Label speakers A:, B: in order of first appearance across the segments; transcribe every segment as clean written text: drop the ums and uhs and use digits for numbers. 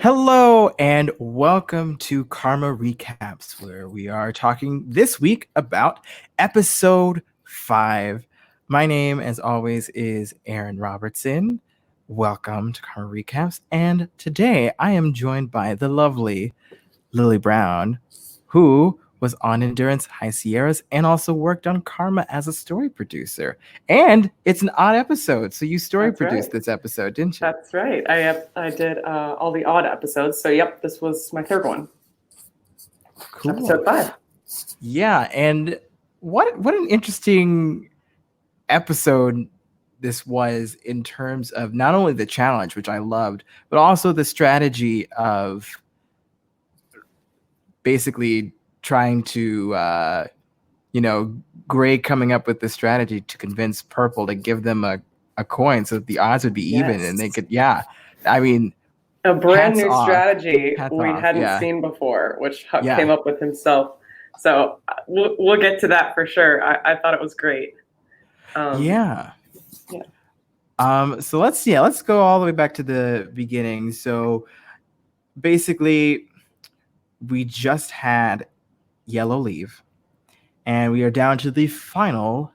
A: Hello and welcome to Karma Recaps, where we are talking this week about episode 5. My name, as always, is Aaron Robertson. Welcome to Karma Recaps, and today I am joined by the lovely Lily Brown, who was on Endurance High Sierras and also worked on Karma as a story producer. And it's an odd episode, so you story produced this episode, didn't you?
B: That's right. I did all the odd episodes. So yep, this was my third one.
A: Cool.
B: Episode 5.
A: Yeah, and what an interesting episode this was in terms of not only the challenge, which I loved, but also the strategy of basically trying to Gray coming up with the strategy to convince Purple to give them a coin so that the odds would be even and they could I mean,
B: a brand new strategy we hadn't seen before, which Huck came up with himself. So we'll get to that for sure. I thought it was great.
A: So let's go all the way back to the beginning. So basically, we just had Yellow leave, and we are down to the final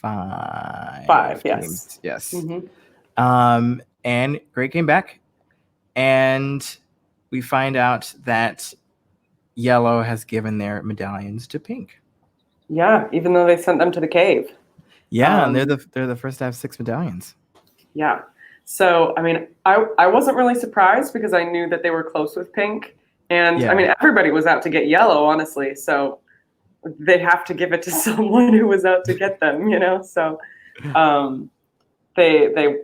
A: 5
B: games.
A: Yes.
B: Mm-hmm.
A: And Gray came back, and we find out that Yellow has given their medallions to Pink.
B: Yeah, even though they sent them to the cave.
A: Yeah, and they're the first to have 6 medallions.
B: Yeah. So, I mean, I wasn't really surprised because I knew that they were close with Pink. And, I mean, everybody was out to get Yellow, honestly. So they have to give it to someone who was out to get them, you know? So they gave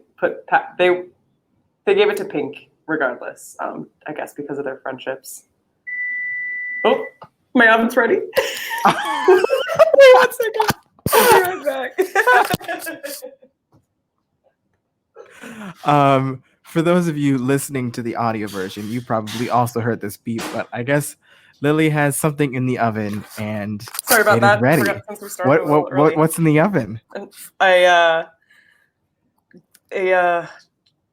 B: it to Pink regardless, I guess, because of their friendships. Oh, my oven's ready. Wait 1 second. I'll be right
A: back. For those of you listening to the audio version, you probably also heard this beep, but I guess Lily has something in the oven and
B: sorry about that.
A: Ready. What's in the oven?
B: A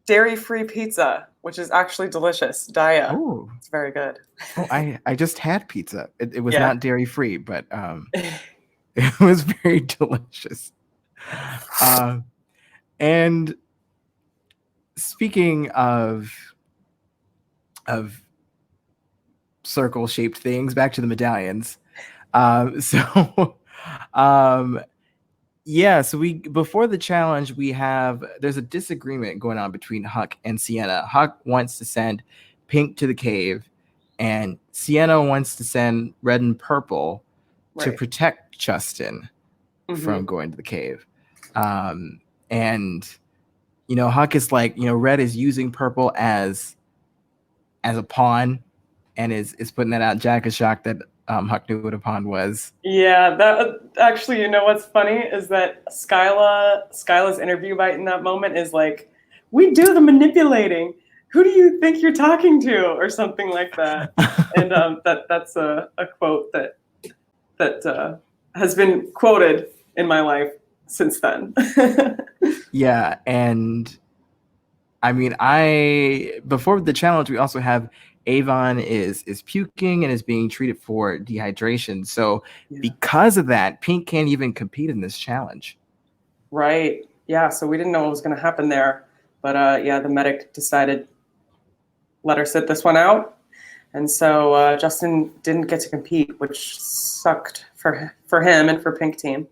B: dairy-free pizza, which is actually delicious. Daya.
A: Ooh.
B: It's very good.
A: I just had pizza. It was not dairy-free, but it was very delicious. And speaking of circle-shaped things, back to the medallions. So before the challenge, there's a disagreement going on between Huck and Sienna. Huck wants to send Pink to the cave, and Sienna wants to send Red and Purple to protect Justin from going to the cave. And Huck is like, Red is using Purple as a pawn and is putting that out. Jack is shocked that Huck knew what a pawn was.
B: Yeah, that actually, what's funny is that Skyla's interview bite in that moment is like, "We do the manipulating. Who do you think you're talking to?" or something like that. And that's a quote that has been quoted in my life since then.
A: Yeah, and I mean, before the challenge, we also have Avon is puking and is being treated for dehydration. So because of that, Pink can't even compete in this challenge.
B: Right. Yeah. So we didn't know what was going to happen there, but the medic decided let her sit this one out, and so Justin didn't get to compete, which sucked for him and for Pink team.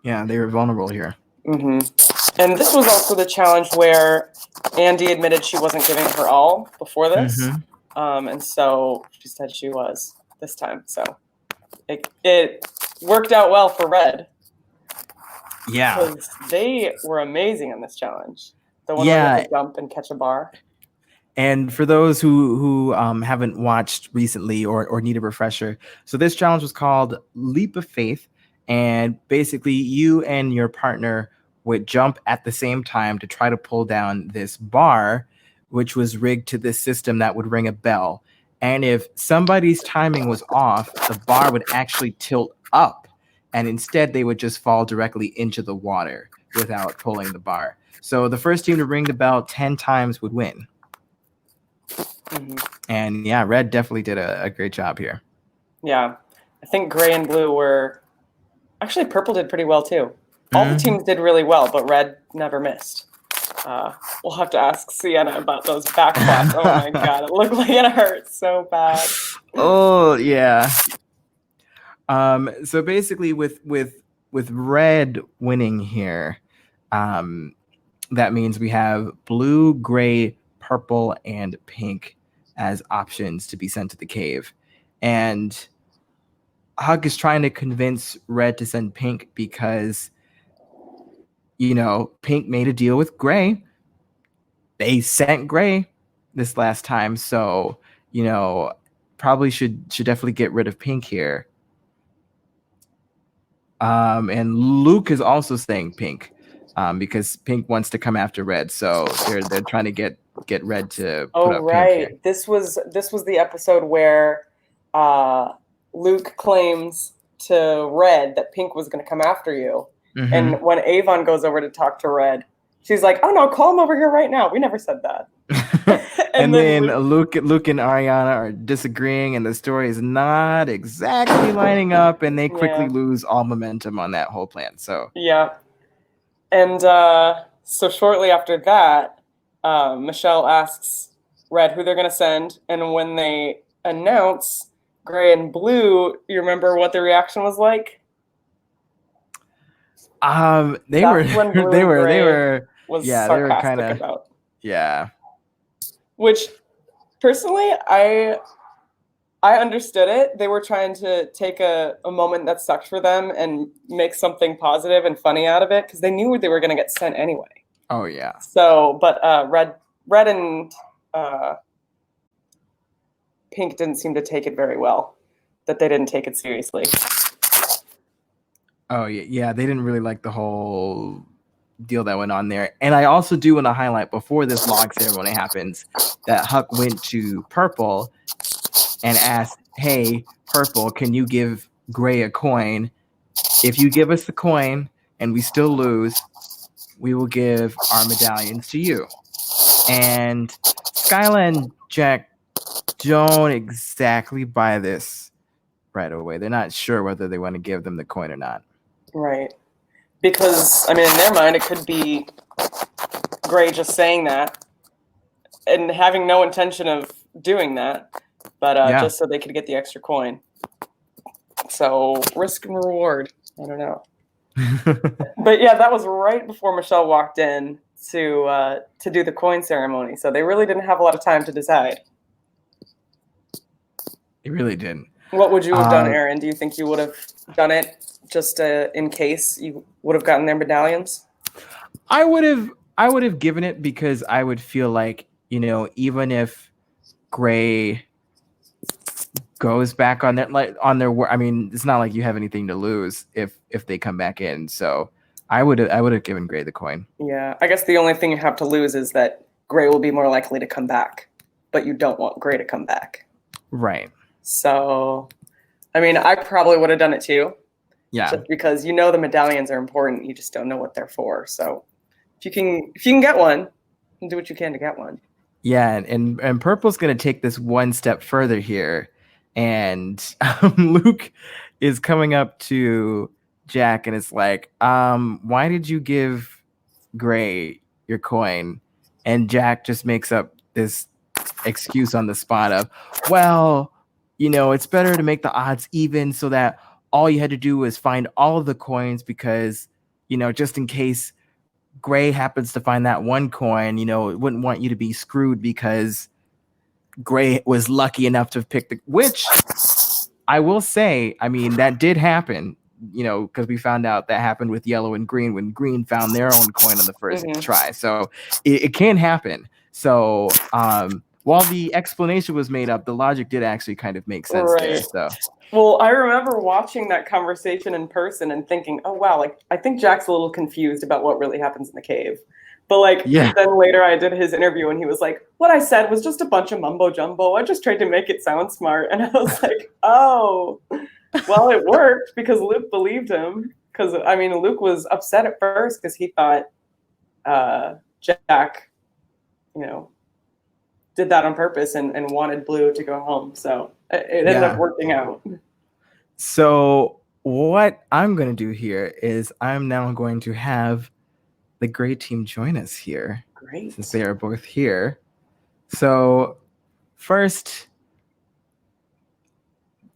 A: Yeah, they were vulnerable here.
B: Mm-hmm. And this was also the challenge where Andy admitted she wasn't giving her all before this.
A: Mm-hmm.
B: And so she said she was this time. So it worked out well for Red.
A: Yeah.
B: Because they were amazing in this challenge. The one where you have to jump and catch a bar.
A: And for those who haven't watched recently or need a refresher, so this challenge was called Leap of Faith. And basically you and your partner would jump at the same time to try to pull down this bar, which was rigged to this system that would ring a bell. And if somebody's timing was off, the bar would actually tilt up, and instead they would just fall directly into the water without pulling the bar. So the first team to ring the bell 10 times would win. And yeah, red definitely did a great job here.
B: Yeah. I think gray and blue were actually purple did pretty well too. All the teams did really well, but red never missed. We'll have to ask Sienna about those back plots. Oh my god, it looked like it hurt so bad.
A: Oh yeah. So basically with red winning here, that means we have blue, gray, purple, and pink as options to be sent to the cave. And Huck is trying to convince red to send pink because, pink made a deal with gray. They sent gray this last time. So, probably should definitely get rid of pink here. And Luke is also saying pink, because pink wants to come after red. So they're trying to get red to put up pink here.
B: This was the episode where Luke claims to Red that Pink was going to come after you. Mm-hmm. And when Avon goes over to talk to Red, she's like, "Oh no, call him over here right now." We never said that.
A: and then Luke and Ariana are disagreeing, and the story is not exactly lining up, and they quickly lose all momentum on that whole plan. So
B: yeah, and so shortly after that, Michelle asks Red who they're going to send, and when they announce Gray and Blue, you remember what the reaction was like?
A: They were
B: sarcastic about.
A: Yeah.
B: Which, personally, I understood it. They were trying to take a moment that sucked for them and make something positive and funny out of it because they knew they were going to get sent anyway.
A: Oh yeah.
B: So, but Red and Pink didn't seem to take it very well. That they didn't take it seriously.
A: Oh yeah, they didn't really like the whole deal that went on there. And I also do want to highlight before this log ceremony happens that Huck went to Purple and asked, "Hey, Purple, can you give Gray a coin? If you give us the coin and we still lose, we will give our medallions to you." And Skyla and Jack don't exactly buy this right away. They're not sure whether they want to give them the coin or not.
B: Right. Because, I mean, in their mind, it could be Gray just saying that and having no intention of doing that, but just so they could get the extra coin. So, risk and reward. I don't know. But yeah, that was right before Michelle walked in to do the coin ceremony. So they really didn't have a lot of time to decide.
A: It really didn't.
B: What would you have done, Aaron? Do you think you would have done it just in case you would have gotten their medallions?
A: I would have given it because I would feel like, even if Gray goes back on their work, I mean, it's not like you have anything to lose if they come back in. So I would have given Gray the coin.
B: Yeah, I guess the only thing you have to lose is that Gray will be more likely to come back, but you don't want Gray to come back.
A: Right.
B: So, I mean, I probably would have done it too.
A: Yeah.
B: Just because the medallions are important, you just don't know what they're for. So, if you can get one, do what you can to get one.
A: Yeah, and Purple's gonna take this one step further here, and Luke is coming up to Jack and it's like, why did you give Gray your coin? And Jack just makes up this excuse on the spot of, well, it's better to make the odds even so that all you had to do was find all of the coins because, just in case Gray happens to find that one coin, it wouldn't want you to be screwed because Gray was lucky enough to pick which I will say, I mean, that did happen, because we found out that happened with yellow and green when green found their own coin on the first try. So it can happen. So, while the explanation was made up, the logic did actually kind of make sense there. So,
B: well, I remember watching that conversation in person and thinking, "Oh wow, I think Jack's a little confused about what really happens in the cave." But then later I did his interview and he was like, "What I said was just a bunch of mumbo jumbo. I just tried to make it sound smart." And I was like, "Oh, well, it worked because Luke believed him." Because Luke was upset at first because he thought Jack, did that on purpose and wanted Blue to go home. So it ended up working out.
A: So what I'm going to do here is I'm now going to have the gray team join us here.
B: Great.
A: Since they are both here. So first,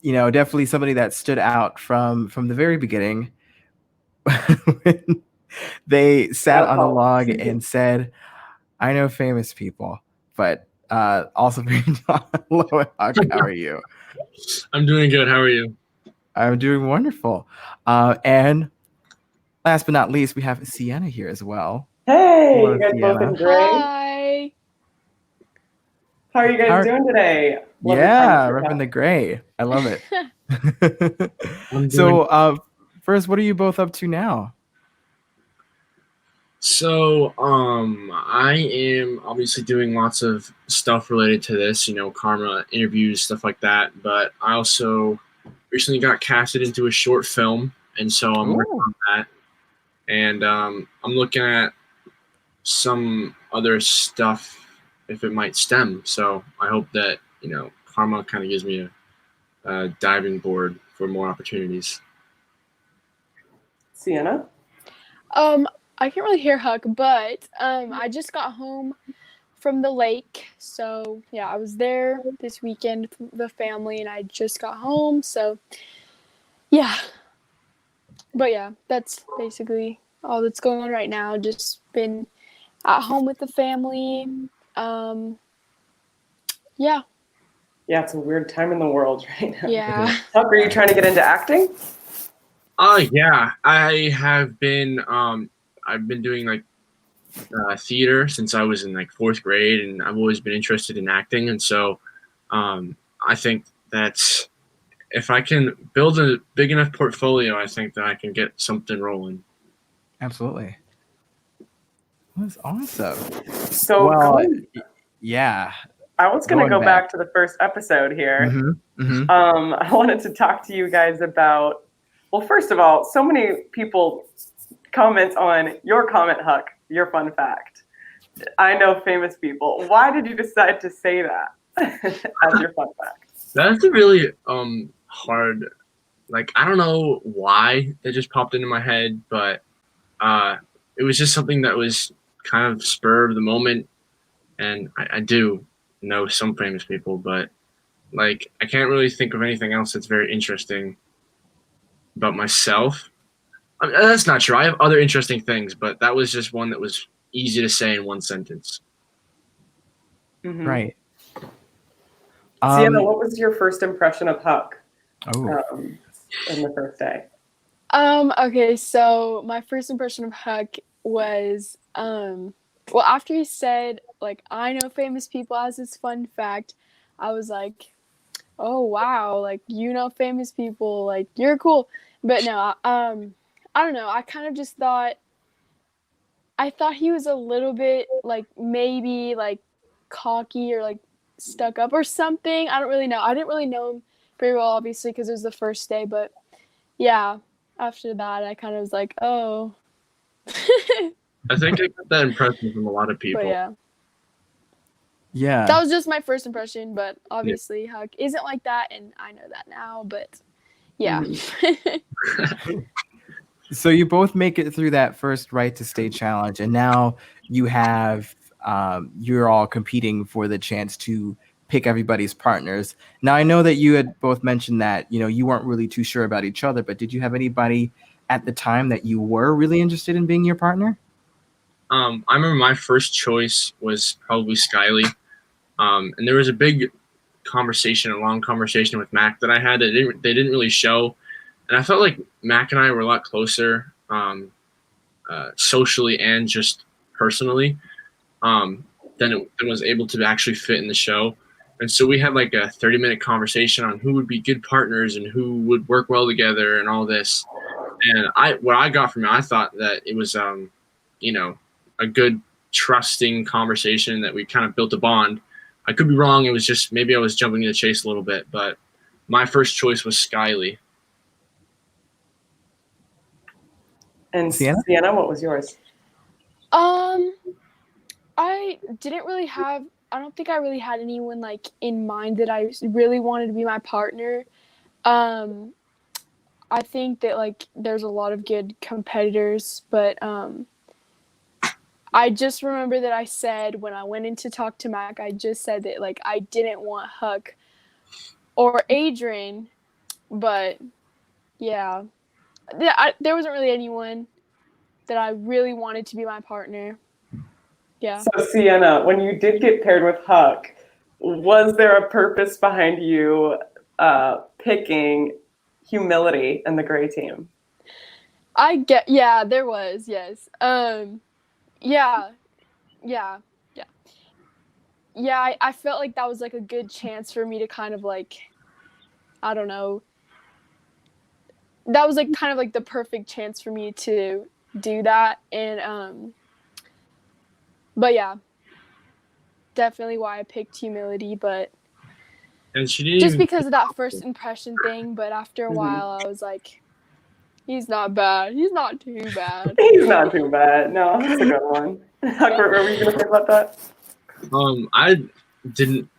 A: definitely somebody that stood out from the very beginning when they sat on a log and said, I know famous people, but also hello, Huck, how are you?
C: I'm doing good. How are you?
A: I'm doing wonderful. And last but not least, we have Sienna here as well.
B: Hey,
A: Hello,
B: you guys
A: Sienna.
B: both in gray.
D: Hi.
B: How are you guys doing today?
A: Repping the gray. I love it. So, first, what are you both up to now?
C: So, I am obviously doing lots of stuff related to this, karma interviews, stuff like that. But I also recently got casted into a short film, and so I'm working on that. And I'm looking at some other stuff if it might stem. So I hope that karma kind of gives me a diving board for more opportunities.
B: Sienna?
D: I can't really hear Huck, but I just got home from the lake. So, yeah, I was there this weekend with the family, and I just got home. So, yeah. But, yeah, that's basically all that's going on right now. Just been at home with the family. Yeah.
B: Yeah, it's a weird time in the world right now.
D: Yeah.
B: Huck, are you trying to get into acting?
C: Yeah, I have been. I've been doing like theater since I was in like 4th grade, and I've always been interested in acting. And so, I think that if I can build a big enough portfolio, I think that I can get something rolling.
A: Absolutely. That's awesome.
B: So,
A: yeah.
B: I was going to go back to the first episode here.
A: Mm-hmm.
B: I wanted to talk to you guys about, well, first of all, so many people comment on your comment, Huck, your fun fact. I know famous people. Why did you decide to say that as your fun fact?
C: That's a really hard, like, I don't know why it just popped into my head, but it was just something that was kind of spur of the moment. And I do know some famous people, but like I can't really think of anything else that's very interesting about myself. I mean, that's not true. I have other interesting things, but that was just one that was easy to say in one sentence.
B: Mm-hmm.
A: Right.
B: Sienna, what was your first impression of Huck in the first day?
D: Okay, so my first impression of Huck was, well, after he said, like, I know famous people as his fun fact, I was like, oh, wow, like, you know famous people, like, you're cool. But no, I don't know, I kind of just thought he was a little bit, like, maybe, like, cocky or, like, stuck up or something. I don't really know. I didn't really know him very well, obviously, because it was the first day, but yeah, after that, I kind of was like, oh.
C: I think I got that impression from a lot of people.
D: But yeah.
A: Yeah.
D: That was just my first impression, but obviously Huck isn't like that, and I know that now, but yeah.
A: So you both make it through that first right to stay challenge, and now you have you're all competing for the chance to pick everybody's partners. Now I know that you had both mentioned that you weren't really too sure about each other, but did you have anybody at the time that you were really interested in being your partner?
C: I remember my first choice was probably Skyly, and there was a big conversation, a long conversation with Mac that I had that they didn't really show. And I felt like Mac and I were a lot closer socially and just personally than it was able to actually fit in the show. And so we had like a 30-minute conversation on who would be good partners and who would work well together and all this. And what I got from it, I thought that it was, a good trusting conversation that we kind of built a bond. I could be wrong. It was just maybe I was jumping in the chase a little bit, but my first choice was Skyly.
B: And Sienna, what was yours?
D: I didn't really have don't think I really had anyone like in mind that I really wanted to be my partner. I think that like there's a lot of good competitors, but I just remember that I said when I went in to talk to Mac, I just said that like I didn't want Huck or Adrian, but yeah, there wasn't really anyone that I really wanted to be my partner. Yeah.
B: So Sienna, when you did get paired with Huck, was there a purpose behind you picking humility and the gray team?
D: Yeah, there was, yes. Yeah, yeah, yeah. Yeah, I felt like that was like a good chance for me to kind of like, I don't know. That was like kind of like the perfect chance for me to do that. And but yeah, definitely why I picked humility, but
C: And she didn't
D: just
C: even.
D: because of that first impression thing, but after a while I was like, he's not bad. He's not too bad.
B: He's not too bad. No, that's a good one. Huck, what were you going to say about that?
C: I didn't.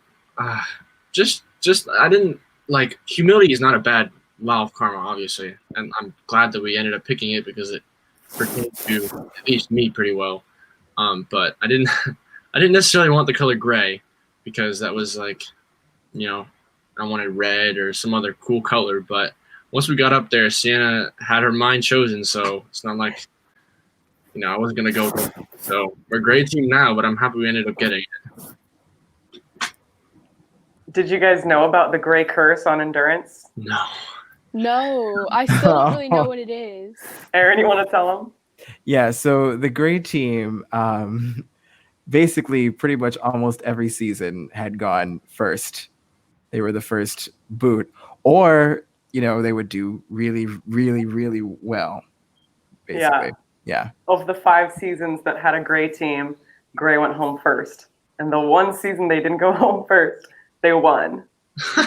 C: Just I didn't like. Humility is not a bad law of karma, obviously, and I'm glad that we ended up picking it because it pertains to at least me pretty well. But I didn't. I didn't necessarily want the color gray because that was like, I wanted red or some other cool color. But once we got up there, Sienna had her mind chosen, so it's not like, I wasn't gonna go. So we're a great team now, but I'm happy we ended up getting it.
B: Did you guys know about the gray curse on endurance?
D: No, I still don't really know what it is.
B: Aaron, you want to tell them?
A: Yeah, so the gray team, basically pretty much almost every season had gone first. They were the first boot, or they would do really, really, really well. Basically, yeah.
B: Of the 5 seasons that had a gray team, gray went home first, and the one season they didn't go home first, they won.
A: So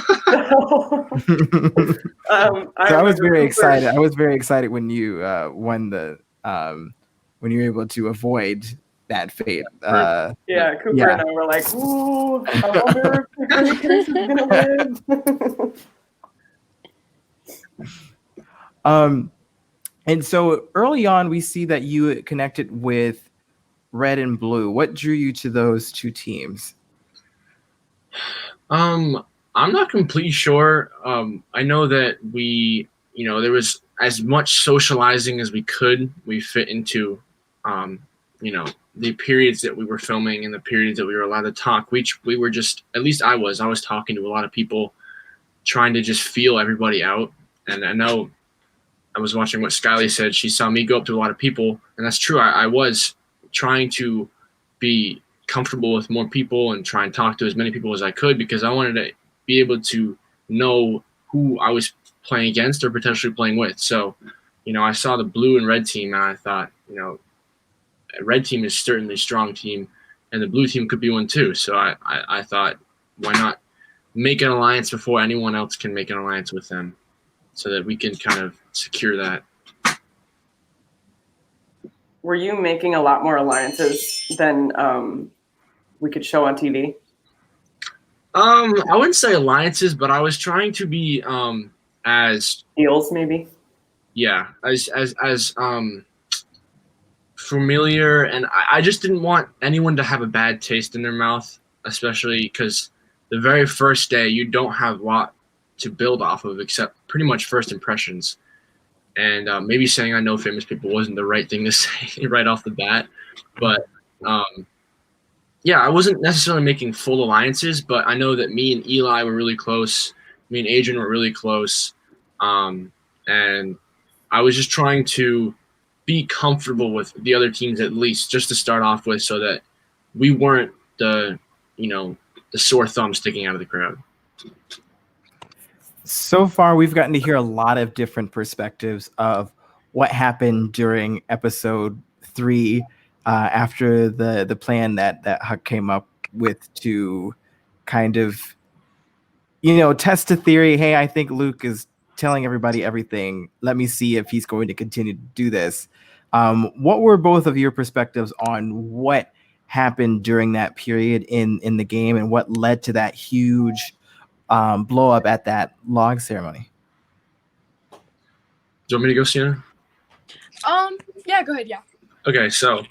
A: I was very excited. I was very excited when you won the when you were able to avoid that fate.
B: Cooper and I were like, "Ooh, I wonder if the gray curse is gonna win."
A: And so early on, we see that you connected with red and blue. What drew you to those two teams?
C: I'm not completely sure. I know that we, there was as much socializing as we could. We fit into, the periods that we were filming and the periods that we were allowed to talk. We were just, at least I was talking to a lot of people, trying to just feel everybody out. And I know I was watching what Skyly said. She saw me go up to a lot of people, and that's true. I was trying to be comfortable with more people and try and talk to as many people as I could because I wanted to be able to know who I was playing against or potentially playing with. So, I saw the blue and red team and I thought, a red team is certainly a strong team and the blue team could be one too. So I thought, why not make an alliance before anyone else can make an alliance with them so that we can kind of secure that.
B: Were you making a lot more alliances than we could show on TV?
C: I wouldn't say alliances, but I was trying to be as
B: deals, maybe.
C: Yeah, as familiar, and I just didn't want anyone to have a bad taste in their mouth, especially because the very first day you don't have a lot to build off of except pretty much first impressions. And maybe saying I know famous people wasn't the right thing to say right off the bat. But, I wasn't necessarily making full alliances, but I know that me and Eli were really close. Me and Adrian were really close. And I was just trying to be comfortable with the other teams at least just to start off with so that we weren't the sore thumb sticking out of the crowd.
A: So far, we've gotten to hear a lot of different perspectives of what happened during episode 3 after the plan that Huck came up with to kind of, test the theory. Hey, I think Luke is telling everybody everything. Let me see if he's going to continue to do this. What were both of your perspectives on what happened during that period in the game, and what led to that huge blow up at that log ceremony?
C: Do you want me to go, Sienna?
D: Yeah, go ahead. Yeah.
C: Okay, so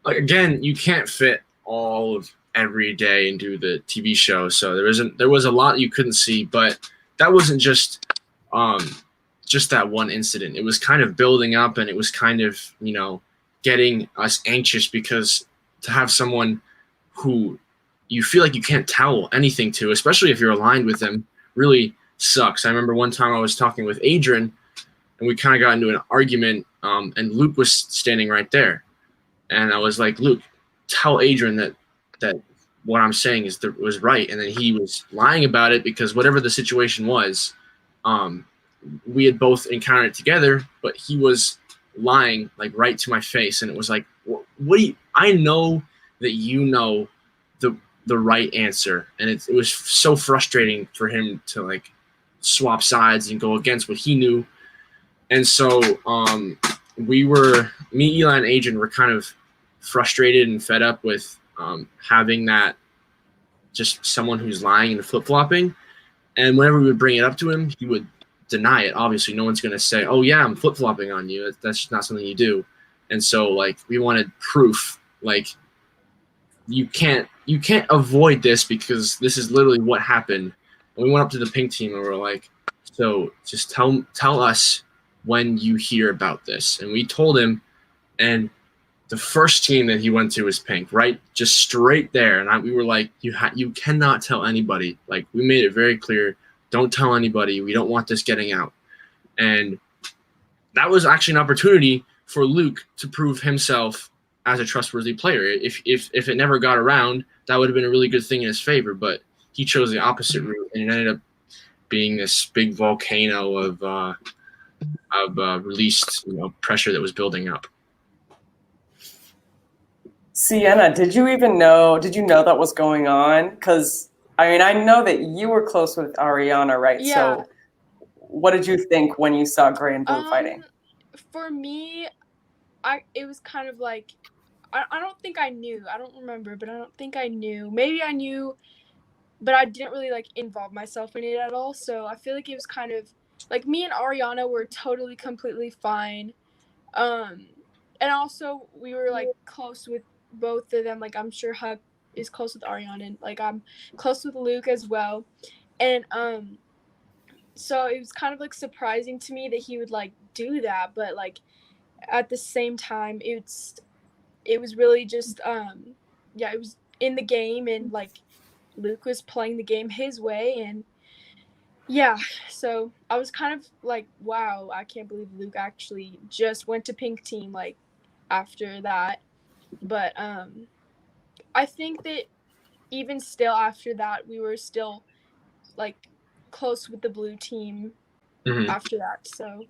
C: like again, you can't fit all of every day into the TV show, so there was a lot you couldn't see, but that wasn't just that one incident. It was kind of building up, and it was kind of getting us anxious, because to have someone who you feel like you can't tell anything to, especially if you're aligned with them, really sucks. I remember one time I was talking with Adrian, and we kind of got into an argument, and Luke was standing right there. And I was like, Luke, tell Adrian that what I'm saying was right. And then he was lying about it, because whatever the situation was, we had both encountered it together, but he was lying like right to my face. And it was like, what do you, I know that you know the right answer. And it was so frustrating for him to like swap sides and go against what he knew. And so me, Eli, and Adrian were kind of frustrated and fed up with having that, just someone who's lying and flip-flopping. And whenever we would bring it up to him, he would deny it. Obviously, no one's going to say, oh, yeah, I'm flip-flopping on you. That's just not something you do. And so, like, we wanted proof. Like, you can't avoid this, because this is literally what happened. And we went up to the pink team and we were like, so just tell us when you hear about this. And we told him, and the first team that he went to was pink, right? Just straight there. And we were like, you cannot tell anybody. Like, we made it very clear, don't tell anybody. We don't want this getting out. And that was actually an opportunity for Luke to prove himself as a trustworthy player. If it never got around, that would have been a really good thing in his favor. But he chose the opposite route, and it ended up being this big volcano of released pressure that was building up.
B: Sienna, did you know that was going on? Because I know that you were close with Ariana, right?
D: Yeah.
B: So what did you think when you saw Gray and Blue fighting?
D: For me, it was kind of like, I don't think I knew. I don't remember, but I don't think I knew. Maybe I knew, but I didn't really like involve myself in it at all. So I feel like it was kind of like me and Ariana were totally, completely fine. And also we were like close with both of them. Like, I'm sure Huck is close with Ariana, and like I'm close with Luke as well. And so it was kind of like surprising to me that he would like do that, but like at the same time it was really just it was in the game, and like Luke was playing the game his way. And yeah, so I was kind of like, wow, I can't believe Luke actually just went to pink team like after that. But I think that even still after that, we were still like close with the blue team after that. So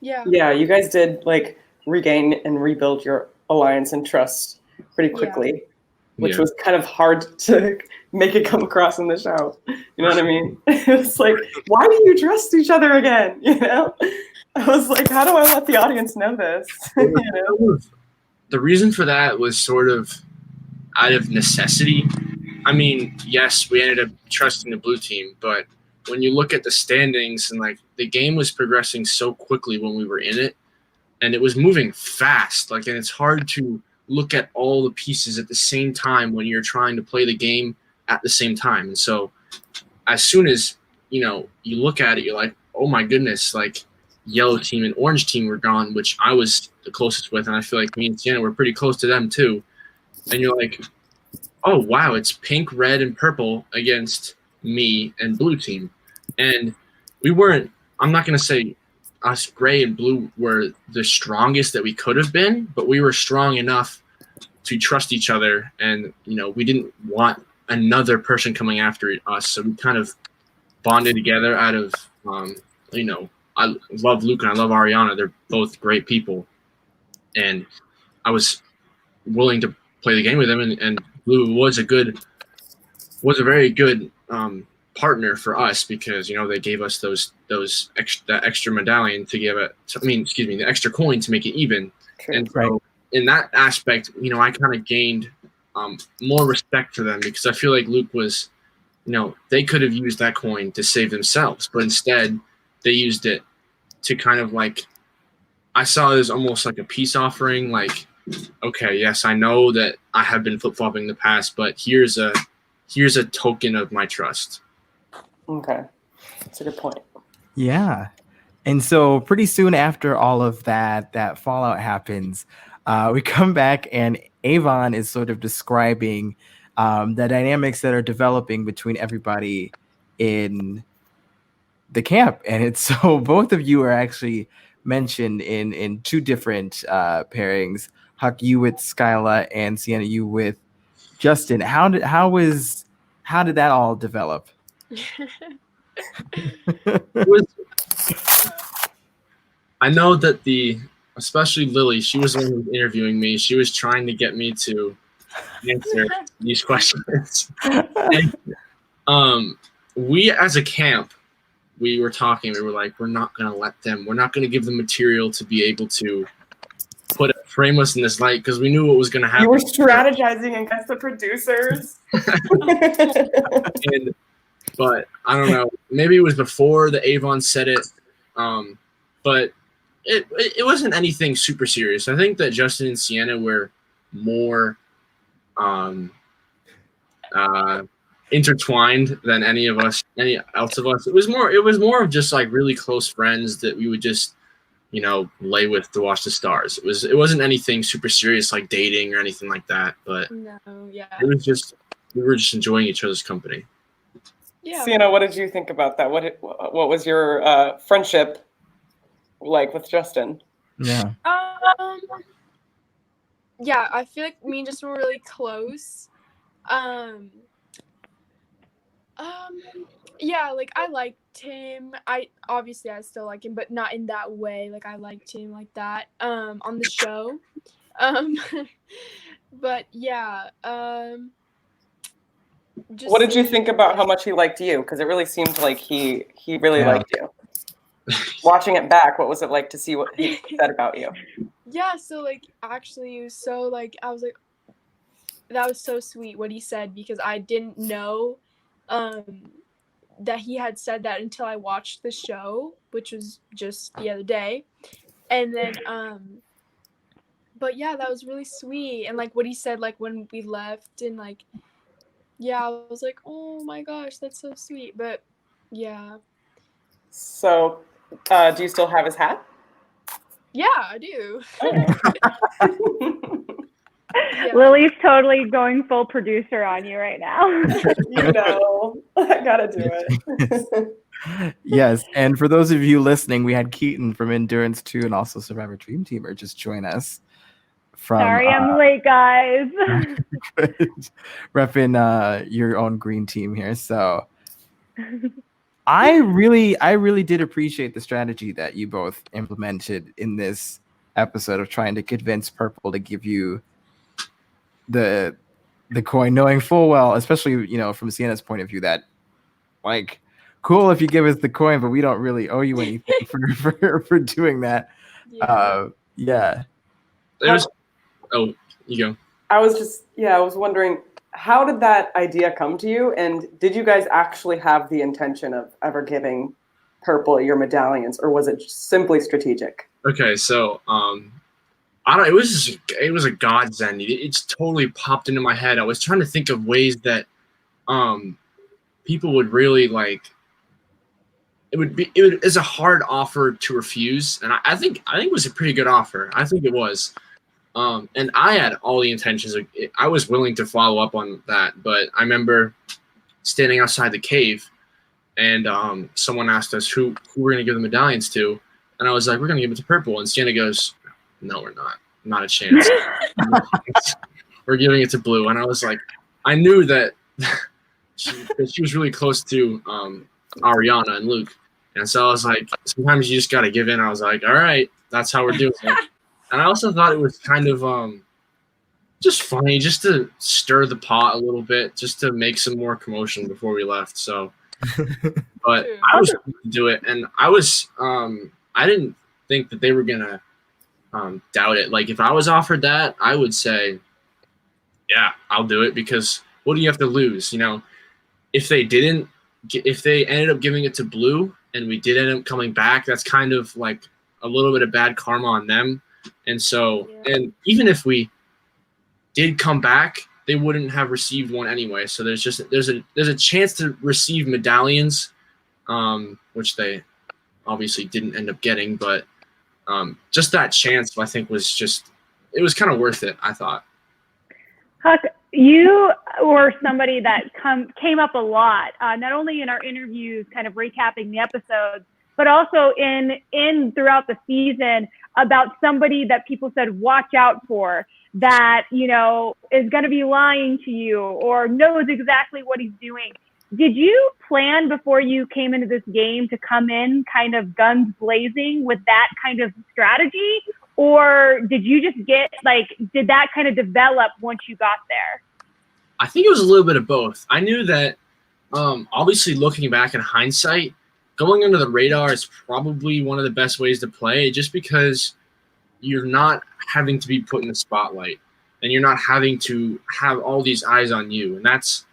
D: yeah.
B: Yeah, you guys did like regain and rebuild your alliance and trust pretty quickly, which was kind of hard to make it come across in the show. You know what I mean? It was like, why do you trust each other again? You know? I was like, how do I let the audience know this? You know?
C: The reason for that was sort of out of necessity. I mean, yes, we ended up trusting the blue team, but when you look at the standings, and like the game was progressing so quickly when we were in it, and it was moving fast, like, and it's hard to look at all the pieces at the same time when you're trying to play the game at the same time. And so as soon as, you look at it, you're like, oh my goodness, like yellow team and orange team were gone, which I was the closest with. And I feel like me and Sienna were pretty close to them too. And you're like, oh, wow, it's pink, red, and purple against me and blue team. And we weren't, I'm not going to say us gray and blue were the strongest that we could have been, but we were strong enough to trust each other. And, we didn't want another person coming after us. So we kind of bonded together out of, I love Luke and I love Ariana. They're both great people. And I was willing to play the game with them, and Blue was a very good partner for us, because they gave us that extra medallion to give it. The extra coin to make it even.
B: True.
C: And so in that aspect, I kind of gained more respect for them because I feel like Luke was, they could have used that coin to save themselves, but instead they used it to kind of like, I saw it as almost like a peace offering. Like, okay, yes, I know that I have been flip-flopping in the past, but here's a token of my trust.
B: Okay, that's a good point.
A: Yeah. And so pretty soon after all of that fallout happens, we come back and Avon is sort of describing the dynamics that are developing between everybody in the camp. And it's so both of you are actually mentioned in two different pairings. Huck, you with Skyla, and Sienna, you with Justin. How did that all develop?
C: I know that especially Lily, she was the one who was interviewing me. She was trying to get me to answer these questions. And, we as a camp, we were talking. We were like, we're not going to give them material to be able to frame us in this light because we knew what was going to happen.
B: You were strategizing against the producers.
C: But I don't know. Maybe it was before the Avon said it. But it wasn't anything super serious. I think that Justin and Sienna were more intertwined than any else of us. It was more of just like really close friends that we would just lay with to watch the stars. It wasn't anything super serious like dating or anything like that. But
D: No, yeah.
C: it was just we were just enjoying each other's company.
D: Yeah.
B: Sienna, what did you think about that? What was your friendship like with Justin?
A: Yeah.
D: Yeah, I feel like me and Justin were really close. Yeah, like I liked him. I still like him, but not in that way. Like I liked him like that on the show. But yeah,
B: what did you think about how much he liked you? Because it really seemed like he really liked you. Watching it back, what was it like to see what he said about you?
D: Yeah, so like actually it was so like I was like, that was so sweet what he said because I didn't know that he had said that until I watched the show, which was just the other day. And then but yeah, that was really sweet. And like what he said like when we left and like yeah, I was like, oh my gosh, that's so sweet. But yeah.
B: So do you still have his hat?
D: Yeah, I do.
E: Yeah. Lily's totally going full producer on you right now.
B: I gotta do it.
A: Yes, and for those of you listening, we had Keaton from Endurance 2 and also Survivor Dream Teamer just join us.
E: Sorry, I'm late, guys.
A: Repping your own green team here. So I really did appreciate the strategy that you both implemented in this episode of trying to convince Purple to give you the coin, knowing full well, especially from Sienna's point of view, that like cool if you give us the coin, but we don't really owe you anything for doing that. Yeah.
C: Oh, you go.
B: I was wondering, how did that idea come to you? And did you guys actually have the intention of ever giving Purple your medallions, or was it simply strategic?
C: Okay, so it was a godsend. It's totally popped into my head. I was trying to think of ways that people would really like. It is a hard offer to refuse, and I think it was a pretty good offer. I think it was. And I had all the intentions of I was willing to follow up on that, but I remember standing outside the cave and someone asked us who we're going to give the medallions to. And I was like, we're going to give it to Purple. And Sienna goes, no, we're not. Not a chance. We're giving it to Blue. And I was like, I knew that she was really close to Ariana and Luke. And so I was like, sometimes you just got to give in. I was like, all right, that's how we're doing it. And I also thought it was kind of just funny, just to stir the pot a little bit, just to make some more commotion before we left. So, but I was going to do it, and I didn't think that they were gonna doubt it. Like if I was offered that, I would say, yeah, I'll do it, because what do you have to lose? If they didn't, if they ended up giving it to Blue and we did end up coming back, that's kind of like a little bit of bad karma on them. And so, and even if we did come back, they wouldn't have received one anyway. So there's a chance to receive medallions, which they obviously didn't end up getting, but just that chance, I think, it was kind of worth it, I thought.
E: Huck, you were somebody that came up a lot, not only in our interviews, kind of recapping the episodes, but also in throughout the season, about somebody that people said watch out for, that is going to be lying to you or knows exactly what he's doing. Did you plan before you came into this game to come in kind of guns blazing with that kind of strategy? Or did you just did that kind of develop once you got there?
C: I think it was a little bit of both. I knew that, obviously looking back in hindsight, going under the radar is probably one of the best ways to play, just because you're not having to be put in the spotlight and you're not having to have all these eyes on you. And that's,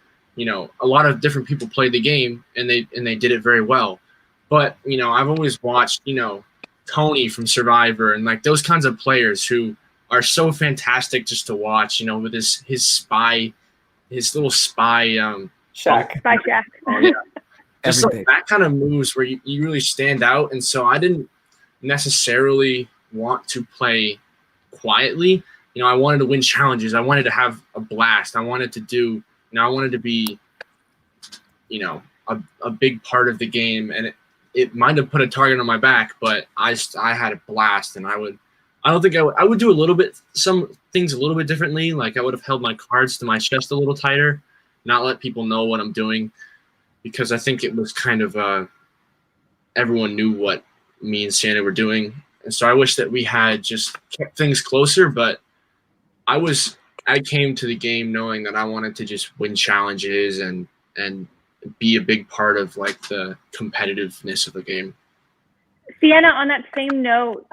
C: a lot of different people play the game and they did it very well. But, I've always watched, Tony from Survivor and like those kinds of players who are so fantastic just to watch, with his little spy
B: Shack.
E: Spy Shack.
C: Oh, yeah. Just like that kind of moves where you really stand out. And so I didn't necessarily want to play quietly. I wanted to win challenges. I wanted to have a blast. I wanted to do, I wanted to be, a big part of the game. And it might have put a target on my back, but I had a blast. And I would do some things a little bit differently. Like I would have held my cards to my chest a little tighter, not let people know what I'm doing, because I think it was kind of, everyone knew what me and Santa were doing. And so I wish that we had just kept things closer, but I came to the game knowing that I wanted to just win challenges and be a big part of like the competitiveness of the game.
E: Sienna, on that same note,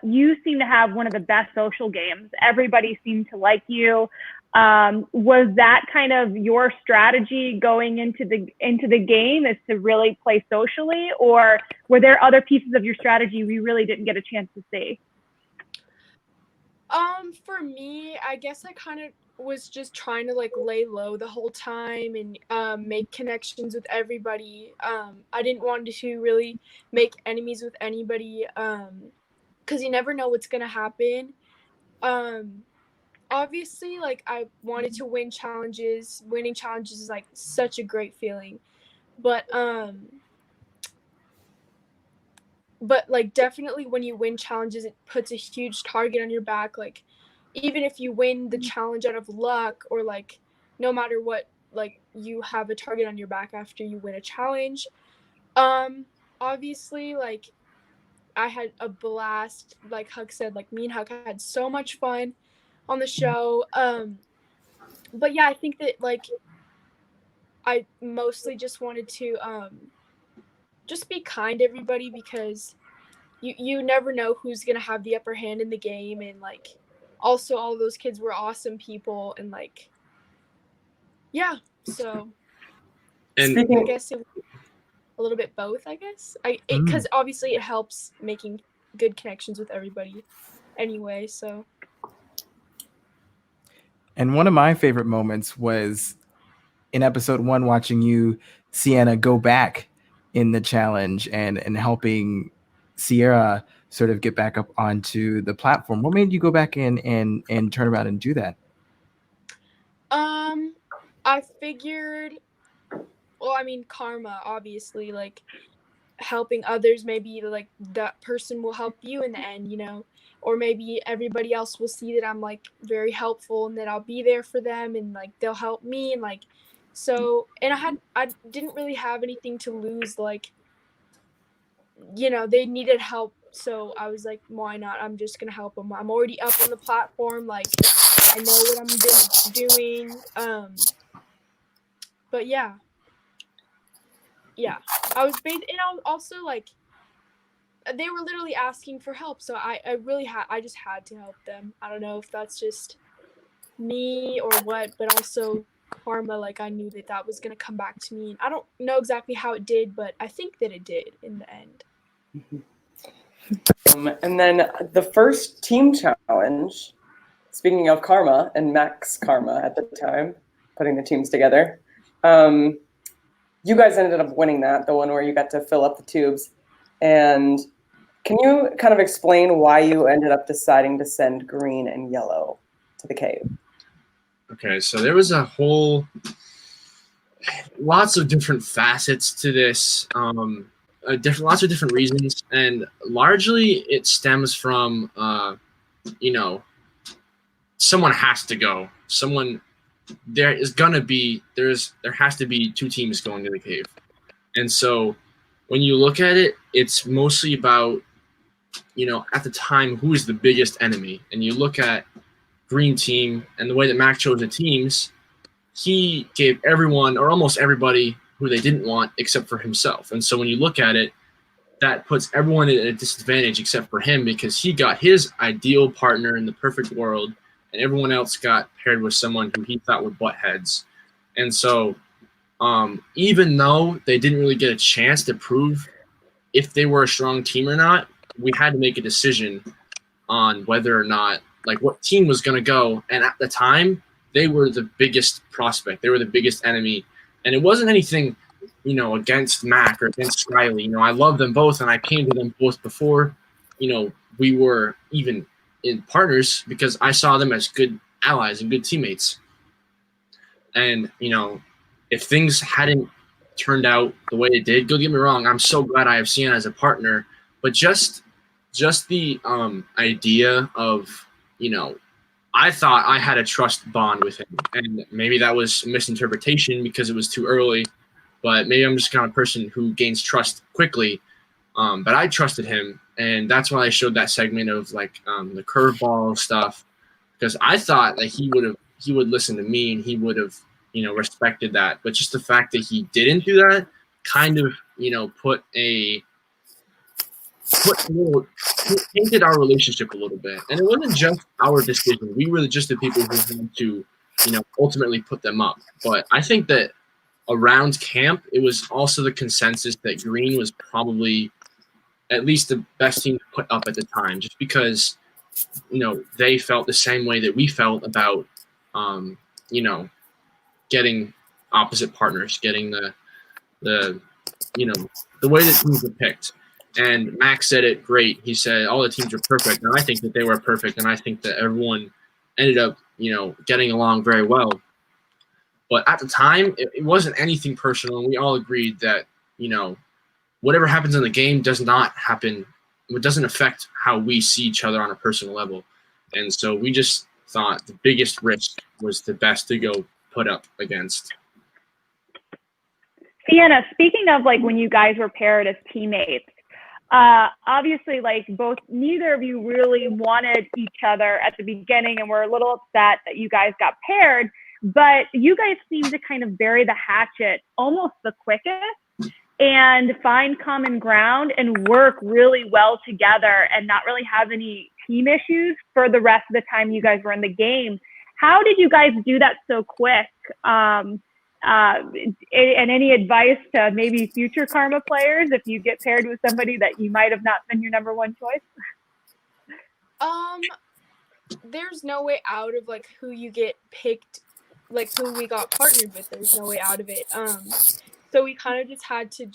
E: you seem to have one of the best social games. Everybody seemed to like you. Was that kind of your strategy going into the game, is to really play socially, or were there other pieces of your strategy we really didn't get a chance to see?
D: For me, I guess I kind of was just trying to like lay low the whole time and make connections with everybody. I didn't want to really make enemies with anybody, because you never know what's gonna happen. Obviously, like I wanted to win challenges. Winning challenges is like such a great feeling, but like definitely when you win challenges, it puts a huge target on your back. Like even if you win the challenge out of luck, or like no matter what, like you have a target on your back after you win a challenge. Obviously, like I had a blast. Like Huck said, like me and Huck had so much fun on the show. But yeah, I think that like I mostly just wanted to just be kind to everybody, because you never know who's gonna have the upper hand in the game. And like also all those kids were awesome people, and like so
C: And
D: I guess it was a little bit both, I guess. Because obviously it helps making good connections with everybody anyway, so.
A: And one of my favorite moments was in episode 1, watching you, Sienna, go back in the challenge and helping Sierra sort of get back up onto the platform. What made you go back in and turn around and do that?
D: I figured, well, I mean, karma, obviously, like helping others, maybe like that person will help you in the end, or maybe everybody else will see that I'm like very helpful and that I'll be there for them and like they'll help me. And like, so, and I didn't really have anything to lose. Like, they needed help. So I was like, why not? I'm just going to help them. I'm already up on the platform. Like, I know what I'm doing. But yeah, I was and I was also like, they were literally asking for help, so I just had to help them. I don't know if that's just me or what, but also karma, like I knew that was gonna come back to me, and I don't know exactly how it did, but I think that it did in the end.
B: And then the first team challenge, speaking of karma and Max karma at the time, putting the teams together, you guys ended up winning that, the one where you got to fill up the tubes. And can you kind of explain why you ended up deciding to send green and yellow to the cave?
C: Okay, so there was lots of different facets to this, lots of different reasons, and largely it stems from, someone has to go. There has to be two teams going to the cave, and so when you look at it, it's mostly about, at the time, who is the biggest enemy, and you look at green team and the way that Mac chose the teams, he gave everyone or almost everybody who they didn't want except for himself. And so when you look at it, that puts everyone at a disadvantage except for him, because he got his ideal partner in the perfect world and everyone else got paired with someone who he thought would butt heads. And so even though they didn't really get a chance to prove if they were a strong team or not, we had to make a decision on whether or not, like, what team was going to go. And at the time, they were the biggest prospect. They were the biggest enemy. And it wasn't anything, against Mac or against Riley. I love them both, and I came to them both before, we were even in partners, because I saw them as good allies and good teammates. And, if things hadn't turned out the way it did, don't get me wrong, I'm so glad I have Sienna as a partner. But just the idea of, I thought I had a trust bond with him, and maybe that was misinterpretation because it was too early, but maybe I'm just the kind of person who gains trust quickly. But I trusted him, and that's why I showed that segment of the curveball stuff, because I thought that he would listen to me and he would have, respected that. But just the fact that he didn't do that kind of, tainted our relationship a little bit. And it wasn't just our decision. We were just the people who had to, ultimately put them up. But I think that around camp, it was also the consensus that green was probably at least the best team to put up at the time, just because, they felt the same way that we felt about, getting opposite partners, getting the way that teams were picked. And Max said it great. He said all the teams were perfect, and I think that they were perfect, and I think that everyone ended up, getting along very well. But at the time, it wasn't anything personal, and we all agreed that, whatever happens in the game does not happen. It doesn't affect how we see each other on a personal level. And so we just thought the biggest risk was the best to go put up against.
E: Sienna, speaking of when you guys were paired as teammates, obviously neither of you really wanted each other at the beginning and were a little upset that you guys got paired, but you guys seem to kind of bury the hatchet almost the quickest and find common ground and work really well together and not really have any team issues for the rest of the time you guys were in the game. How did you guys do that so quick? And any advice to maybe future Karma players if you get paired with somebody that you might have not been your number one choice?
D: There's no way out of who you get picked, who we got partnered with. There's no way out of it. So we kind of just had to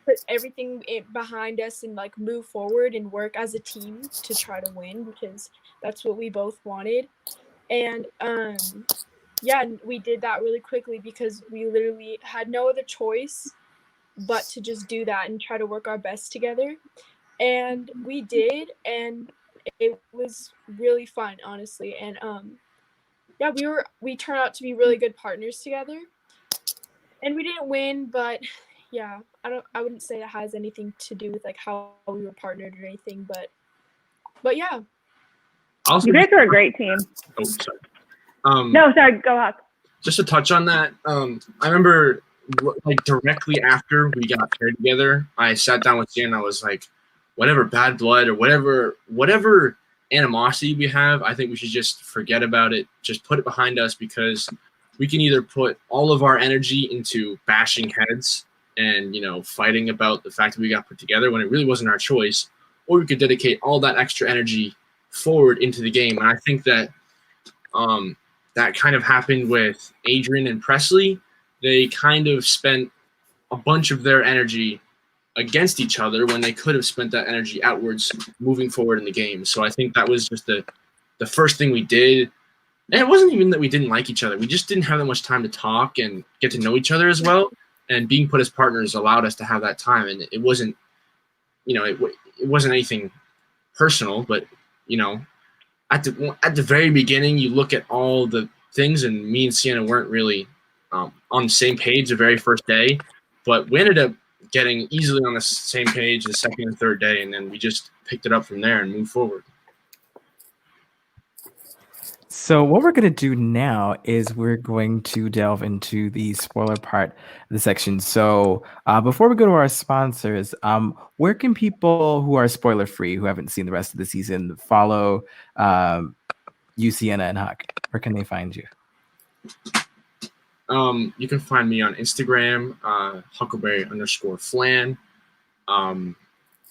D: put everything behind us and move forward and work as a team to try to win, because that's what we both wanted. And yeah, we did that really quickly because we literally had no other choice but to just do that and try to work our best together. And we did, and it was really fun, honestly. And yeah, we turned out to be really good partners together. And we didn't win, but yeah, I wouldn't say it has anything to do with how we were partnered or anything, but yeah.
C: Also,
E: you guys are a great team.
C: Oh, sorry.
E: No, sorry, go ahead.
C: Just to touch on that, I remember directly after we got paired together, I sat down with Jen and I was like, whatever bad blood or whatever animosity we have, I think we should just forget about it, just put it behind us, because we can either put all of our energy into bashing heads and, fighting about the fact that we got put together when it really wasn't our choice, or we could dedicate all that extra energy forward into the game. And I think that that kind of happened with Adrian and Presley. They kind of spent a bunch of their energy against each other when they could have spent that energy outwards moving forward in the game. So I think that was just the first thing we did. And it wasn't even that we didn't like each other. We just didn't have that much time to talk and get to know each other as well. And being put as partners allowed us to have that time. And it wasn't, it wasn't anything personal, but, at the very beginning, you look at all the things, and me and Sienna weren't really on the same page the very first day, but we ended up getting easily on the same page the second and third day, and then we just picked it up from there and moved forward.
A: So what we're going to do now is we're going to delve into the spoiler part of the section. So before we go to our sponsors, where can people who are spoiler free, who haven't seen the rest of the season, follow you, Sienna, and Huck? Where can they find you?
C: You can find me on Instagram, Huckleberry_Flan.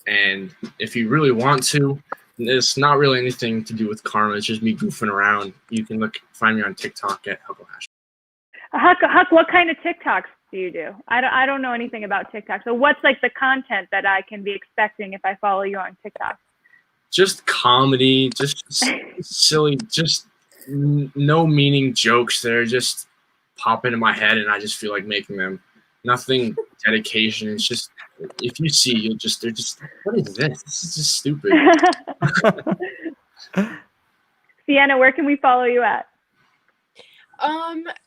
C: And if you really want to, it's not really anything to do with karma. It's just me goofing around. You can find me on TikTok at Hucklehash.
E: Huck, what kind of TikToks do you do? I don't know anything about TikTok. So what's like the content that I can be expecting if I follow you on TikTok?
C: Just comedy, just silly, just no meaning jokes that are just pop into my head, and I just feel like making them. Nothing dedication. It's just, if you see, they're just, what is this? This is just stupid.
E: Sienna, where can we follow you at?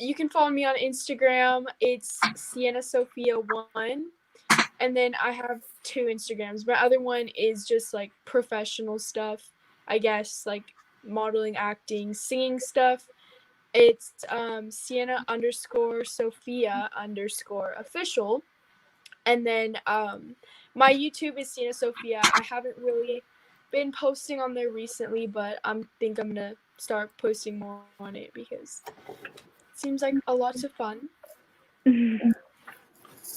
D: You can follow me on Instagram. It's Sienna Sophia 1. And then I have 2 Instagrams. My other one is just like professional stuff, I guess, like modeling, acting, singing stuff. It's Sienna_Sophia_official. And then my YouTube is Sienna Sophia. I haven't really been posting on there recently, but I think I'm going to start posting more on it because it seems like a lot of fun.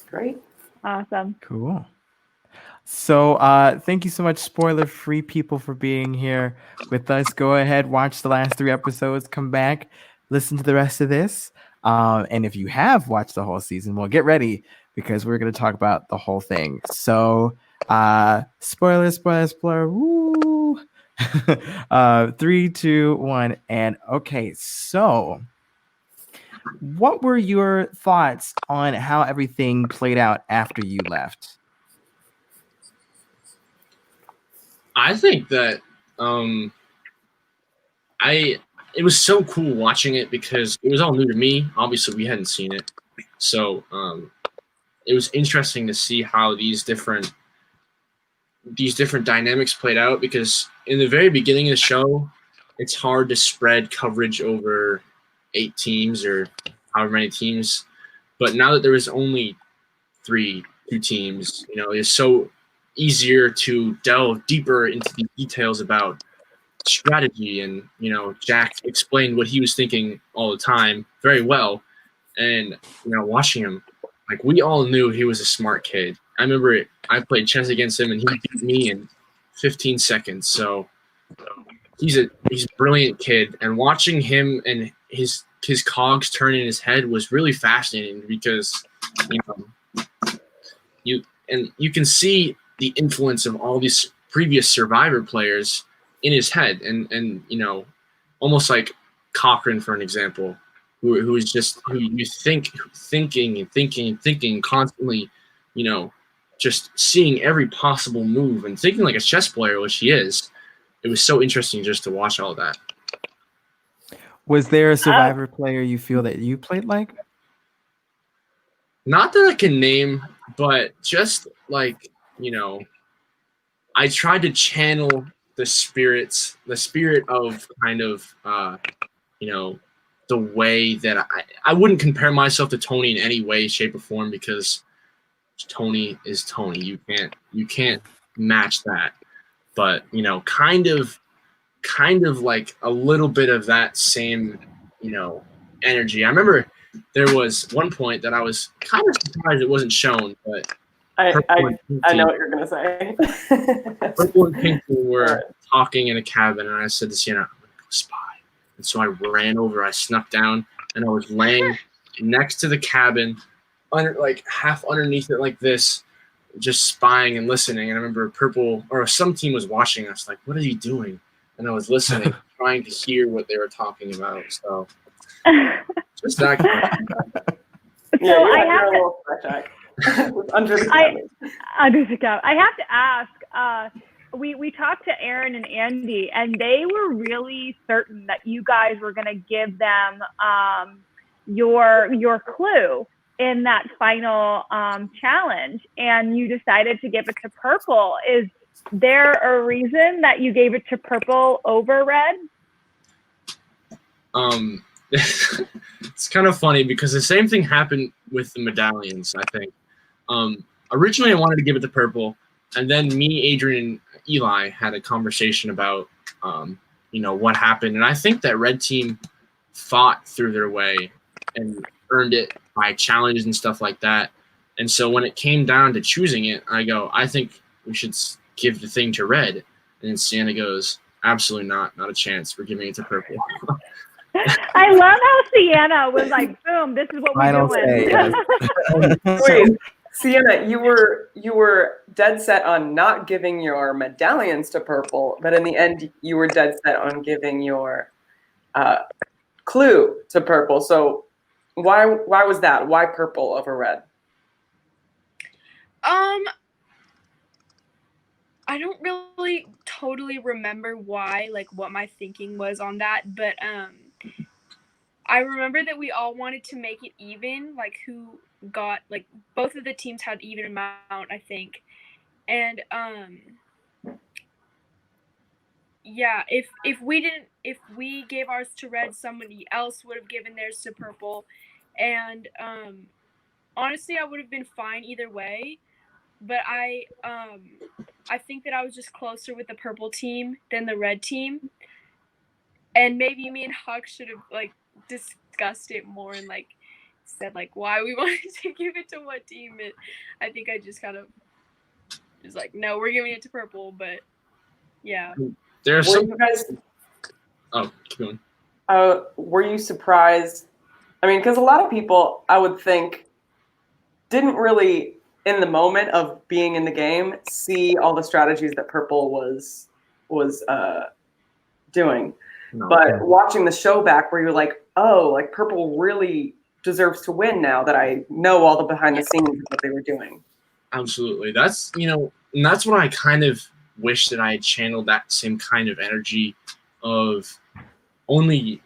B: Great.
E: Awesome.
A: Cool. So thank you so much, spoiler-free people, for being here with us. Go ahead, watch the last 3 episodes, come back, listen to the rest of this. And if you have watched the whole season, well, get ready because we're going to talk about the whole thing. So spoiler, woo! 3, 2, 1, and okay, so what were your thoughts on how everything played out after you left?
C: I think that it was so cool watching it because it was all new to me. Obviously, we hadn't seen it, so it was interesting to see how these different dynamics played out. Because in the very beginning of the show, it's hard to spread coverage over 8 teams or however many teams. But now that there was only 2 teams, it's so easier to delve deeper into the details about strategy. And, Jack explained what he was thinking all the time very well. And, watching him, like, we all knew he was a smart kid. I remember I played chess against him and he beat me in 15 seconds. So he's a brilliant kid. And watching him and his cogs turn in his head was really fascinating because, you can see the influence of all these previous Survivor players in his head, and almost like Cochran, for an example, who is just who you thinking constantly, just seeing every possible move and thinking like a chess player, which he is. It was so interesting just to watch all that.
A: Was there a Survivor player you feel that you played like?
C: Not that I can name, but just like, I tried to channel the spirit of kind of, the way that I wouldn't compare myself to Tony in any way, shape, or form, because Tony is Tony. You can't match that. But, you know, kind of like a little bit of that same, you know, energy. I remember there was one point that I was kind of surprised it wasn't shown, but
B: I
C: Purple
B: know what you're gonna say.
C: and Pink Team were talking in a cabin, and I said to Sienna, I'm gonna go spy. And so I ran over, I snuck down, and I was laying next to the cabin, under like half underneath it like this, just spying and listening. And I remember Purple or some team was watching us, like, what are you doing? And I was listening, trying to hear what they were talking about. So just that.
B: Yeah,
E: So
B: you
E: I
B: had
E: have
B: your
E: to-
B: little sweat check. Under the cabin.
E: Under the cap. I have to ask. We talked to Aaron and Andy, and they were really certain that you guys were going to give them your clue in that final challenge, and you decided to give it to Purple. Is there a reason that you gave it to Purple over Red?
C: It's kind of funny because the same thing happened with the medallions, I think. Originally, I wanted to give it to Purple, and then me, Adrian, and Eli had a conversation about, you know, what happened. And I think that Red Team fought through their way and earned it by challenges and stuff like that. And so when it came down to choosing it, I think we should give the thing to Red. And then Sienna goes, absolutely not a chance. We're giving it to Purple.
E: I love how Sienna was like, boom, this is what
A: Final
E: we're
A: say,
E: doing.
A: yes.
B: Wait, Sienna, you were dead set on not giving your medallions to Purple, but in the end, you were dead set on giving your clue to Purple. So why was that? Why Purple over Red?
D: I don't really totally remember why, like what my thinking was on that, but I remember that we all wanted to make it even, like who got, like both of the teams had even amount, I think. And yeah, if we gave ours to Red, somebody else would have given theirs to Purple. And honestly, I would have been fine either way. But I think that I was just closer with the Purple team than the Red team. And maybe me and Huck should have like discussed it more and like said like why we wanted to give it to what team. I think I just kind of was like, no, we're giving it to Purple. But yeah.
C: There's
B: Were
C: some.
B: you guys
C: Oh, keep going.
B: were you surprised? I mean, because a lot of people, I would think, didn't really, in the moment of being in the game, see all the strategies that Purple was doing.
C: No.
B: But watching the show back, where you're like, oh, like Purple really deserves to win now that I know all the behind the scenes of what they were doing.
C: Absolutely. That's, you know, and that's what I kind of wish that I had channeled that same kind of energy of only,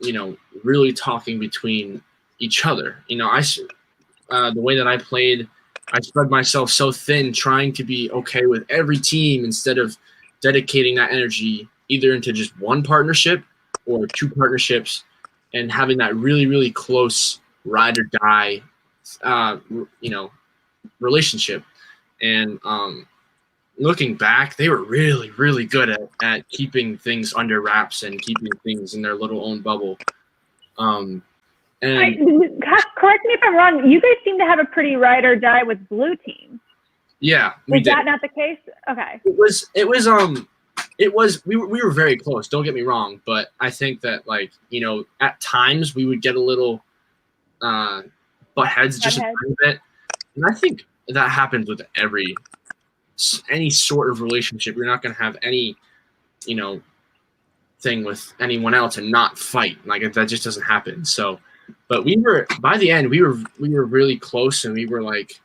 C: you know, really talking between each other. You know, the way that I played, I spread myself so thin trying to be okay with every team instead of dedicating that energy either into just one partnership or two partnerships and having that really, really close ride or die, you know, relationship. And looking back, they were really, really good at keeping things under wraps and keeping things in their little own bubble. And
E: Correct me if I'm wrong. You guys seem to have a pretty ride or die with Blue Team.
C: yeah, we
E: Is
C: did.
E: that not the case? Okay.
C: We were very close, don't get me wrong, but I think that, like, you know, at times we would get a little butt heads just a tiny bit. And I think that happens with any sort of relationship. You're not going to have any, you know, thing with anyone else and not fight. Like, that just doesn't happen. So, but by the end, we were really close, and we were like,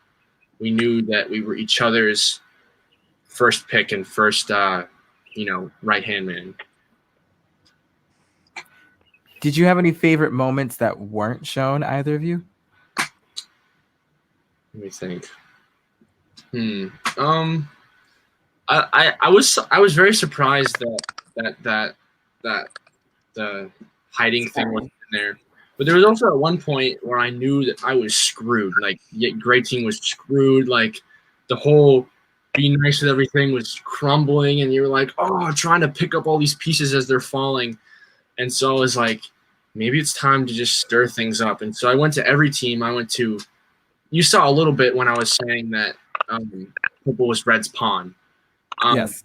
C: we knew that we were each other's first pick and first, you know, right-hand man.
A: Did you have any favorite moments that weren't shown, either of you?
C: Let me think. I was very surprised that the hiding thing wasn't in there. But there was also at one point where I knew that I was screwed. Like, Gray Team was screwed. Like, the whole be nice with everything was crumbling, and you were like, oh, trying to pick up all these pieces as they're falling. And so I was like, maybe it's time to just stir things up. And so I went to every team. You saw a little bit when I was saying that purple was red's pawn.
A: Yes.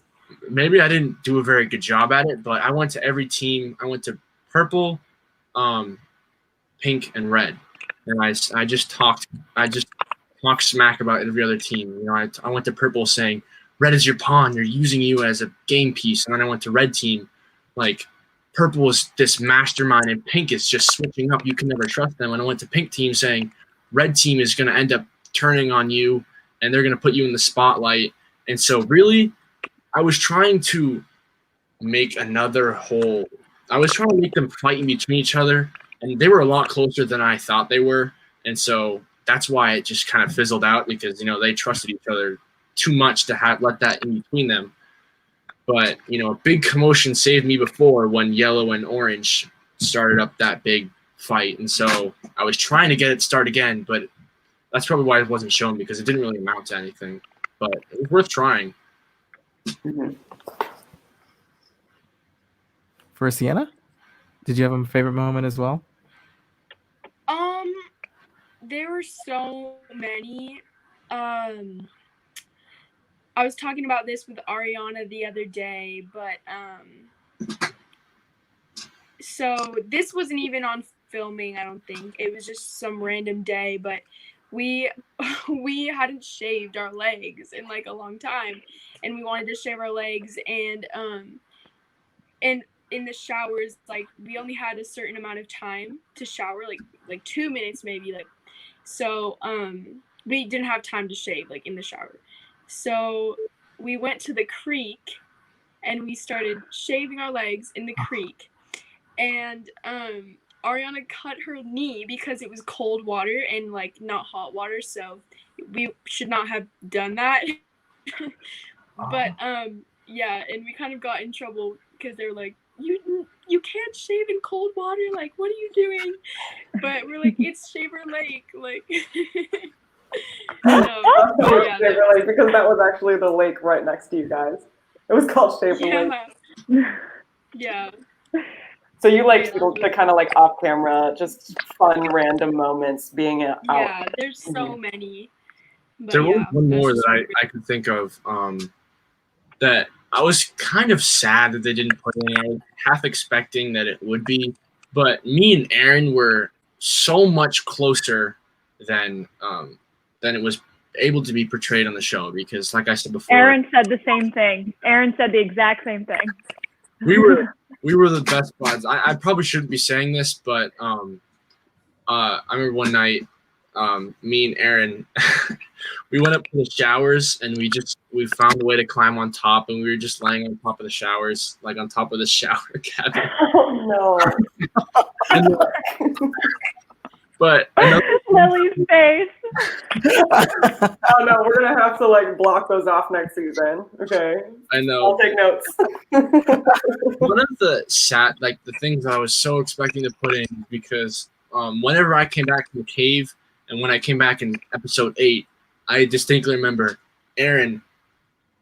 C: Maybe I didn't do a very good job at it, but I went to every team. I went to purple, pink, and red. And I just talked smack about every other team. You know, I went to purple saying, red is your pawn. They're using you as a game piece. And then I went to red team, like, purple is this mastermind, and pink is just switching up. You can never trust them. And I went to pink team saying, red team is going to end up turning on you, and they're going to put you in the spotlight. And so really, I was trying to make another whole – I was trying to make them fight in between each other, and they were a lot closer than I thought they were. And so that's why it just kind of fizzled out, because, you know, they trusted each other too much to let that in between them. But, you know, a big commotion saved me before when yellow and orange started up that big fight. And so I was trying to get it to start again, but that's probably why it wasn't shown, because it didn't really amount to anything. But it was worth trying.
B: Mm-hmm.
A: For Sienna, did you have a favorite moment as well?
D: There were so many. I was talking about this with Ariana the other day, but so this wasn't even on filming, I don't think. It was just some random day, but we hadn't shaved our legs in like a long time, and we wanted to shave our legs, and in the showers, like, we only had a certain amount of time to shower, like 2 minutes maybe, like, so we didn't have time to shave, like, in the shower. So we went to the creek and we started shaving our legs in the creek, and Ariana cut her knee because it was cold water and like not hot water, so we should not have done that. But yeah, and we kind of got in trouble because they're like, you can't shave in cold water, like, what are you doing? But we're like, it's Shaver Lake, like.
B: Yeah, because that was actually the lake right next to you guys. It was called Shaver Lake.
D: Yeah.
B: So you like the kind of like off camera, just fun random moments being out.
D: Yeah, there's so many. But
C: there was one more
D: just
C: that I could think of that I was kind of sad that they didn't put in. I was half expecting that it would be, but me and Aaron were so much closer than it was able to be portrayed on the show, because, like I said before,
E: Aaron said the same thing. Aaron said the exact same thing.
C: We were the best buds. I probably shouldn't be saying this, but I remember one night, me and Aaron, we went up to the showers, and we found a way to climb on top, and we were just laying on top of the showers, like on top of the shower cabin.
B: Oh no!
C: But
E: Lily's face.
B: Oh no, we're gonna have to like block those off next season. Okay.
C: I know.
B: I'll take notes.
C: One of the things that I was so expecting to put in, because whenever I came back from the cave, and when I came back in episode 8, I distinctly remember Aaron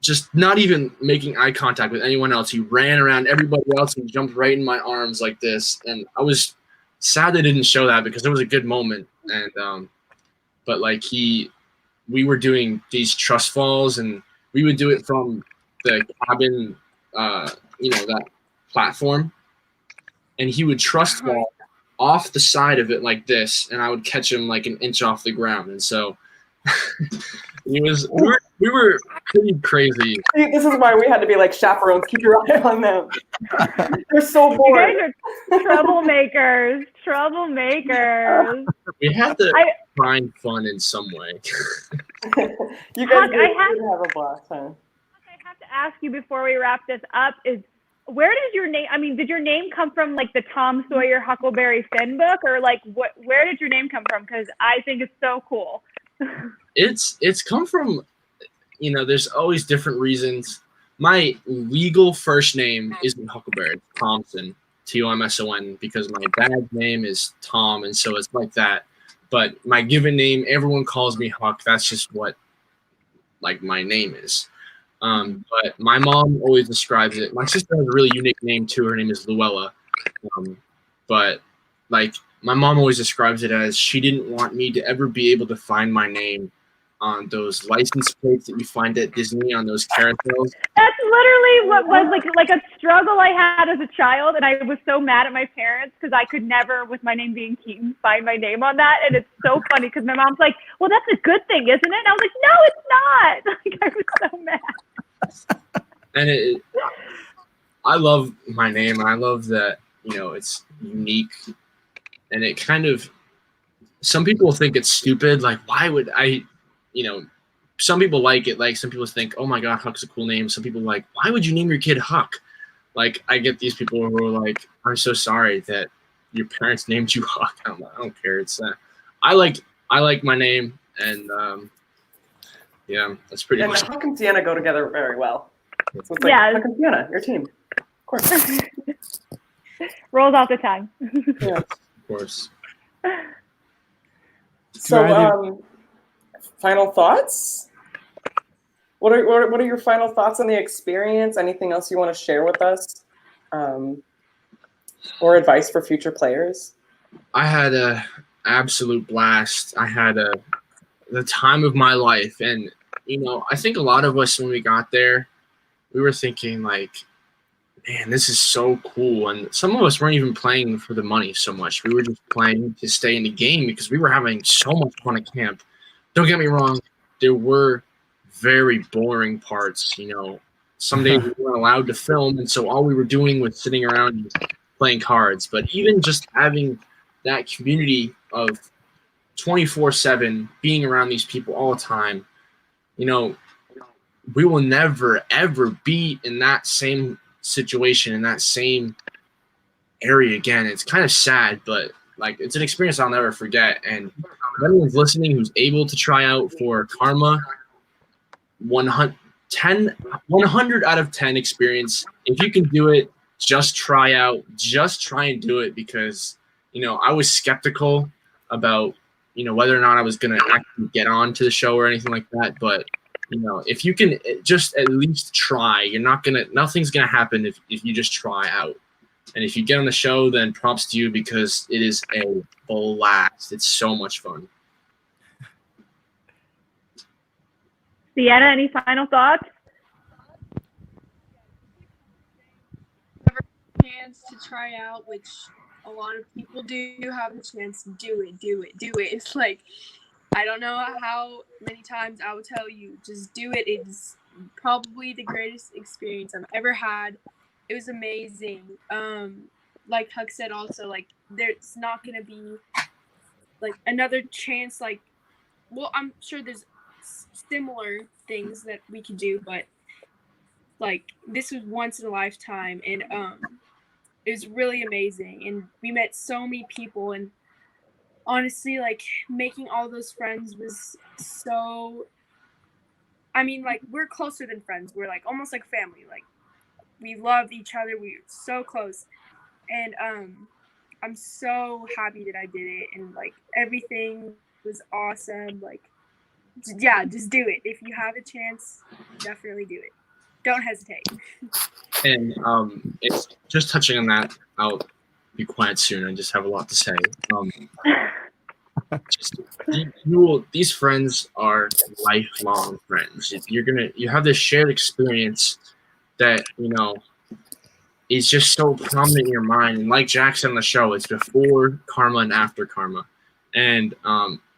C: just not even making eye contact with anyone else. He ran around everybody else and jumped right in my arms like this, and I was sad they didn't show that, because it was a good moment. And but like we were doing these trust falls, and we would do it from the cabin, that platform, and he would trust fall off the side of it like this, and I would catch him like an inch off the ground. And so we were pretty crazy.
B: See, this is why we had to be like chaperones. Keep your eye on them. They're so bored.
E: You guys are troublemakers. Troublemakers.
C: We had to find fun in some way.
B: You guys did have a blast, huh?
E: I have to ask you before we wrap this up is, where does your name, did your name come from like the Tom Sawyer Huckleberry Finn book, or like where did your name come from? Because I think it's so cool.
C: It's come from, there's always different reasons. My legal first name isn't Huckleberry, it's Thompson, Tomson, because my dad's name is Tom, and so it's like that. But my given name, everyone calls me Huck. That's just what, like, my name is. But my mom always describes it. My sister has a really unique name too. Her name is Luella. But like my mom always describes it as she didn't want me to ever be able to find my name on those license plates that you find at Disney on those carousels.
E: That's literally what was like a struggle I had as a child, and I was so mad at my parents because I could never, with my name being Keaton, find my name on that. And it's so funny because my mom's like, "Well, that's a good thing, isn't it?" And I was like, "No, it's not." Like I was so mad.
C: And I love my name, and I love that it's unique, and it kind of. Some people think it's stupid. Like, why would I? Some people like it. Like, some people think, oh my God, Huck's a cool name. Some people are like, why would you name your kid Huck? Like, I get these people who are like, I'm so sorry that your parents named you Huck. I don't care. It's I like my name, and yeah, that's pretty much.
B: And Huck and Sienna go together very well. So it's like
E: Yeah.
B: Huck and Sienna, your team. Of course.
E: Rolls off the tongue.
B: Yeah.
C: Of course.
B: So, final thoughts? What are your final thoughts on the experience? Anything else you want to share with us, or advice for future players?
C: I had a absolute blast. I had the time of my life, and I think a lot of us when we got there, we were thinking like, man, this is so cool. And some of us weren't even playing for the money so much. We were just playing to stay in the game because we were having so much fun at camp. Don't get me wrong, there were very boring parts. Some days we weren't allowed to film, and so all we were doing was sitting around and playing cards. But even just having that community of 24/7, being around these people all the time, we will never, ever be in that same situation, in that same area again. It's kind of sad, but like it's an experience I'll never forget. And if anyone's listening who's able to try out for Karma, 100 out of 10 experience. If you can do it, just try out. Just try and do it because, I was skeptical about, whether or not I was going to actually get on to the show or anything like that. But, if you can just at least try, nothing's going to happen if you just try out. And if you get on the show, then props to you because it is a blast. It's so much fun.
E: Sienna, any final thoughts?
D: Chance to try out, which a lot of people do have the chance to do it. It's like, I don't know how many times I will tell you, just do it. It's probably the greatest experience I've ever had. It was amazing. Like Huck said also, like, there's not going to be, like, another chance, like, well, I'm sure there's similar things that we could do, but, like, this was once in a lifetime, and, it was really amazing, and we met so many people, and honestly, like, making all those friends was so, I mean, like, we're closer than friends. We're, like, almost like family. Like, we love each other. We're so close. And I'm so happy that I did it. And, like, everything was awesome. Like, yeah, just do it. If you have a chance, definitely do it. Don't hesitate.
C: And it's just touching on that. I'll be quiet soon. I just have a lot to say. These friends are lifelong friends. You have this shared experience that is just so prominent in your mind. And like Jack said on the show, it's before Karma and after Karma, and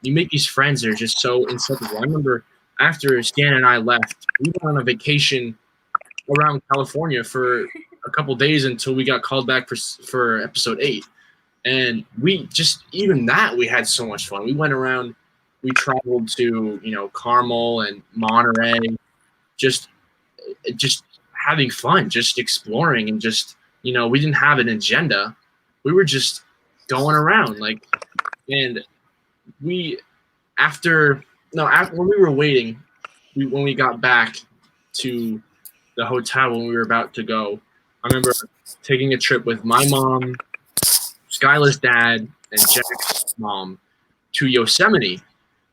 C: you make these friends that are just so inseparable. I remember after Stan and I left, we went on a vacation around California for a couple days until we got called back for episode 8. And we just, even that, we had so much fun. We went around, we traveled to, Carmel and Monterey, just having fun, just exploring, and just, we didn't have an agenda. We were just going around, and when we were waiting, when we got back to the hotel when we were about to go, I remember taking a trip with my mom, Skyla's dad, and Jack's mom to Yosemite.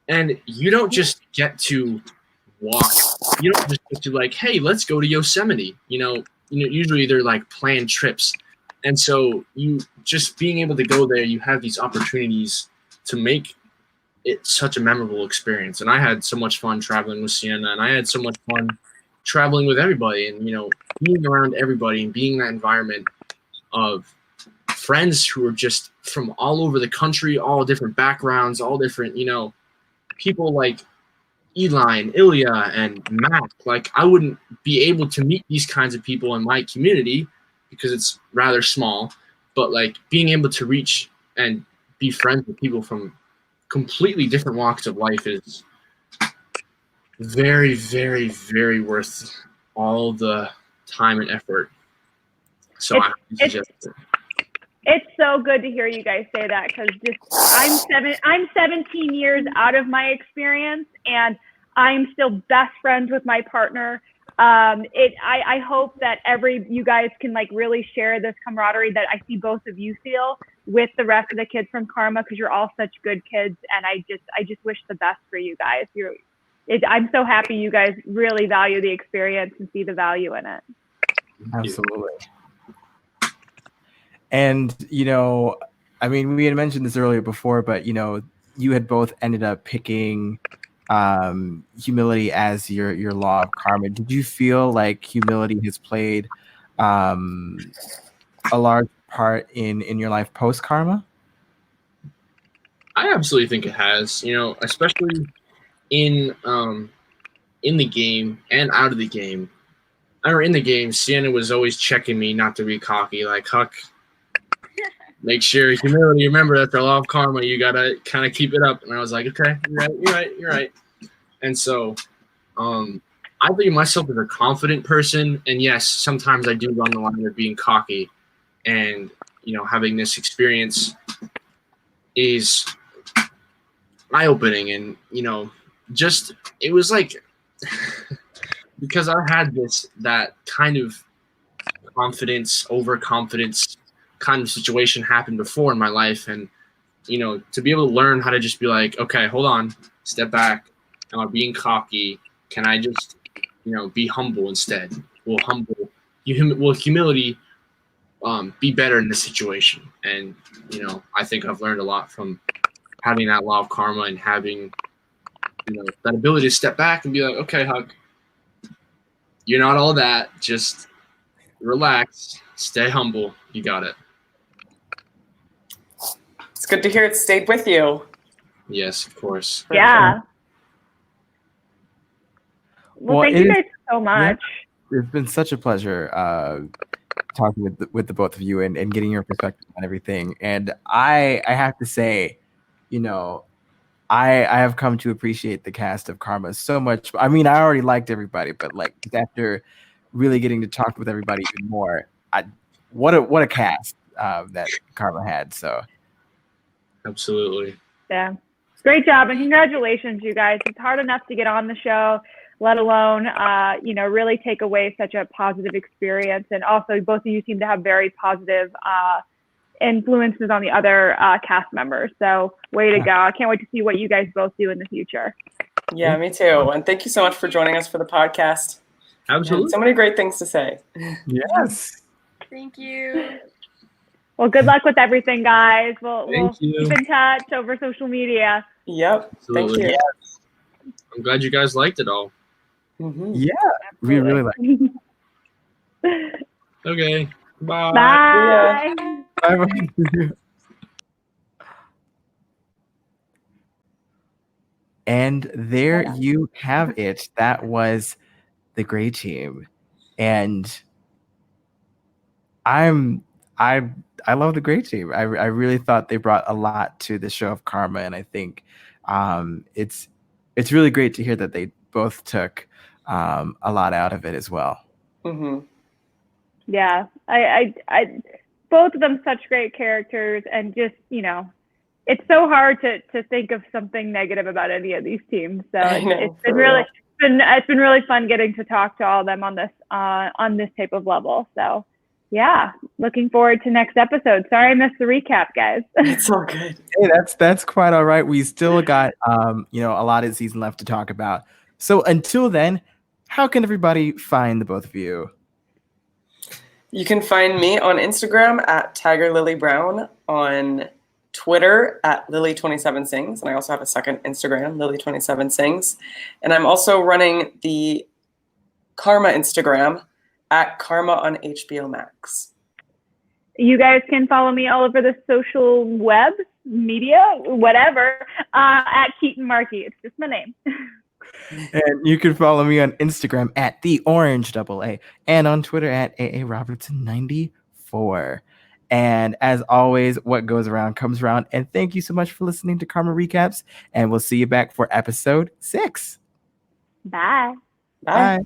C: And you don't just get to walk, you don't just get to like, hey, let's go to Yosemite. Usually they're like planned trips. And so you just being able to go there, you have these opportunities to make it such a memorable experience. And I had so much fun traveling with Sienna, and I had so much fun traveling with everybody, and being around everybody and being in that environment of friends who are just from all over the country, all different backgrounds, all different, people like Eli and Ilya and Matt. Like, I wouldn't be able to meet these kinds of people in my community because it's rather small, but like being able to reach and be friends with people from completely different walks of life is very, very, very worth all the time and effort. So I suggest it.
E: It's so good to hear you guys say that, because I'm 17 years out of my experience, and I'm still best friends with my partner. I hope that you guys can like really share this camaraderie that I see both of you feel with the rest of the kids from Karma, because you're all such good kids, and I just wish the best for you guys. I'm so happy you guys really value the experience and see the value in it.
A: Absolutely. And, I mean, we had mentioned this earlier before, but, you had both ended up picking humility as your law of karma. Did you feel like humility has played a large part in your life post karma?
C: I absolutely think it has, especially in the game and out of the game. In the game, Sienna was always checking me not to be cocky, like, Huck, make sure humility, remember that's our law of karma, you gotta kind of keep it up. And I was like, okay, you're right. And so I think of myself as a confident person, and yes, sometimes I do run the line of being cocky, and having this experience is eye-opening, and just it was like because I had that kind of confidence, overconfidence kind of situation happen before in my life, and to be able to learn how to just be like, okay, hold on, step back, am I being cocky? Can I just be humble instead? Will humility be better in this situation? And I think I've learned a lot from having that law of karma and having that ability to step back and be like, okay, Huck, you're not all that, just relax, stay humble, you got it.
B: It's good to hear it stayed with you.
C: Yes, of course.
E: Yeah. Well, thank you guys so much.
A: Yeah, it's been such a pleasure talking with the both of you and getting your perspective on everything. And I have to say, I have come to appreciate the cast of Karma so much. I mean, I already liked everybody, but like after really getting to talk with everybody even more, what a cast that Karma had. So
C: absolutely.
E: Yeah. Great job, and congratulations, you guys. It's hard enough to get on the show, let alone, really take away such a positive experience. And also, both of you seem to have very positive influences on the other cast members. So way to go. I can't wait to see what you guys both do in the future.
B: Yeah, me too. And thank you so much for joining us for the podcast.
C: Absolutely.
B: And so many great things to say.
A: Yes.
D: Thank you.
E: Well, good luck with everything, guys. We'll
C: you.
E: keep in touch over social media.
B: Yep.
C: Absolutely.
B: Thank you.
A: Yes.
C: I'm glad you guys liked it all.
B: Mm-hmm.
A: Yeah, we really like it.
C: Okay. Bye.
E: Bye.
A: Bye-bye. And there you have it. That was the Gray Team. And I love the Gray Team. I really thought they brought a lot to the show of Karma, and I think it's really great to hear that they both took a lot out of it as well.
B: Mm-hmm.
E: Yeah, I both of them such great characters, and just it's so hard to think of something negative about any of these teams. So it's been really fun getting to talk to all of them on this type of level. So yeah, looking forward to next episode. Sorry I missed the recap, guys.
B: It's all good.
A: Hey, that's quite all right. We still got a lot of season left to talk about, So until then, how can everybody find the both of you?
B: You can find me on Instagram at Tiger Lily Brown, on Twitter at Lily27Sings, and I also have a second Instagram, Lily27Sings. And I'm also running the Karma Instagram at Karma on HBO Max.
E: You guys can follow me all over the social web, media, whatever, at Keaton Markey. It's just my name.
A: And you can follow me on Instagram at TheOrangeAA and on Twitter at AARobertson94. And as always, what goes around comes around. And thank you so much for listening to Karma Recaps. And we'll see you back for episode 6.
E: Bye.
B: Bye.
A: Bye.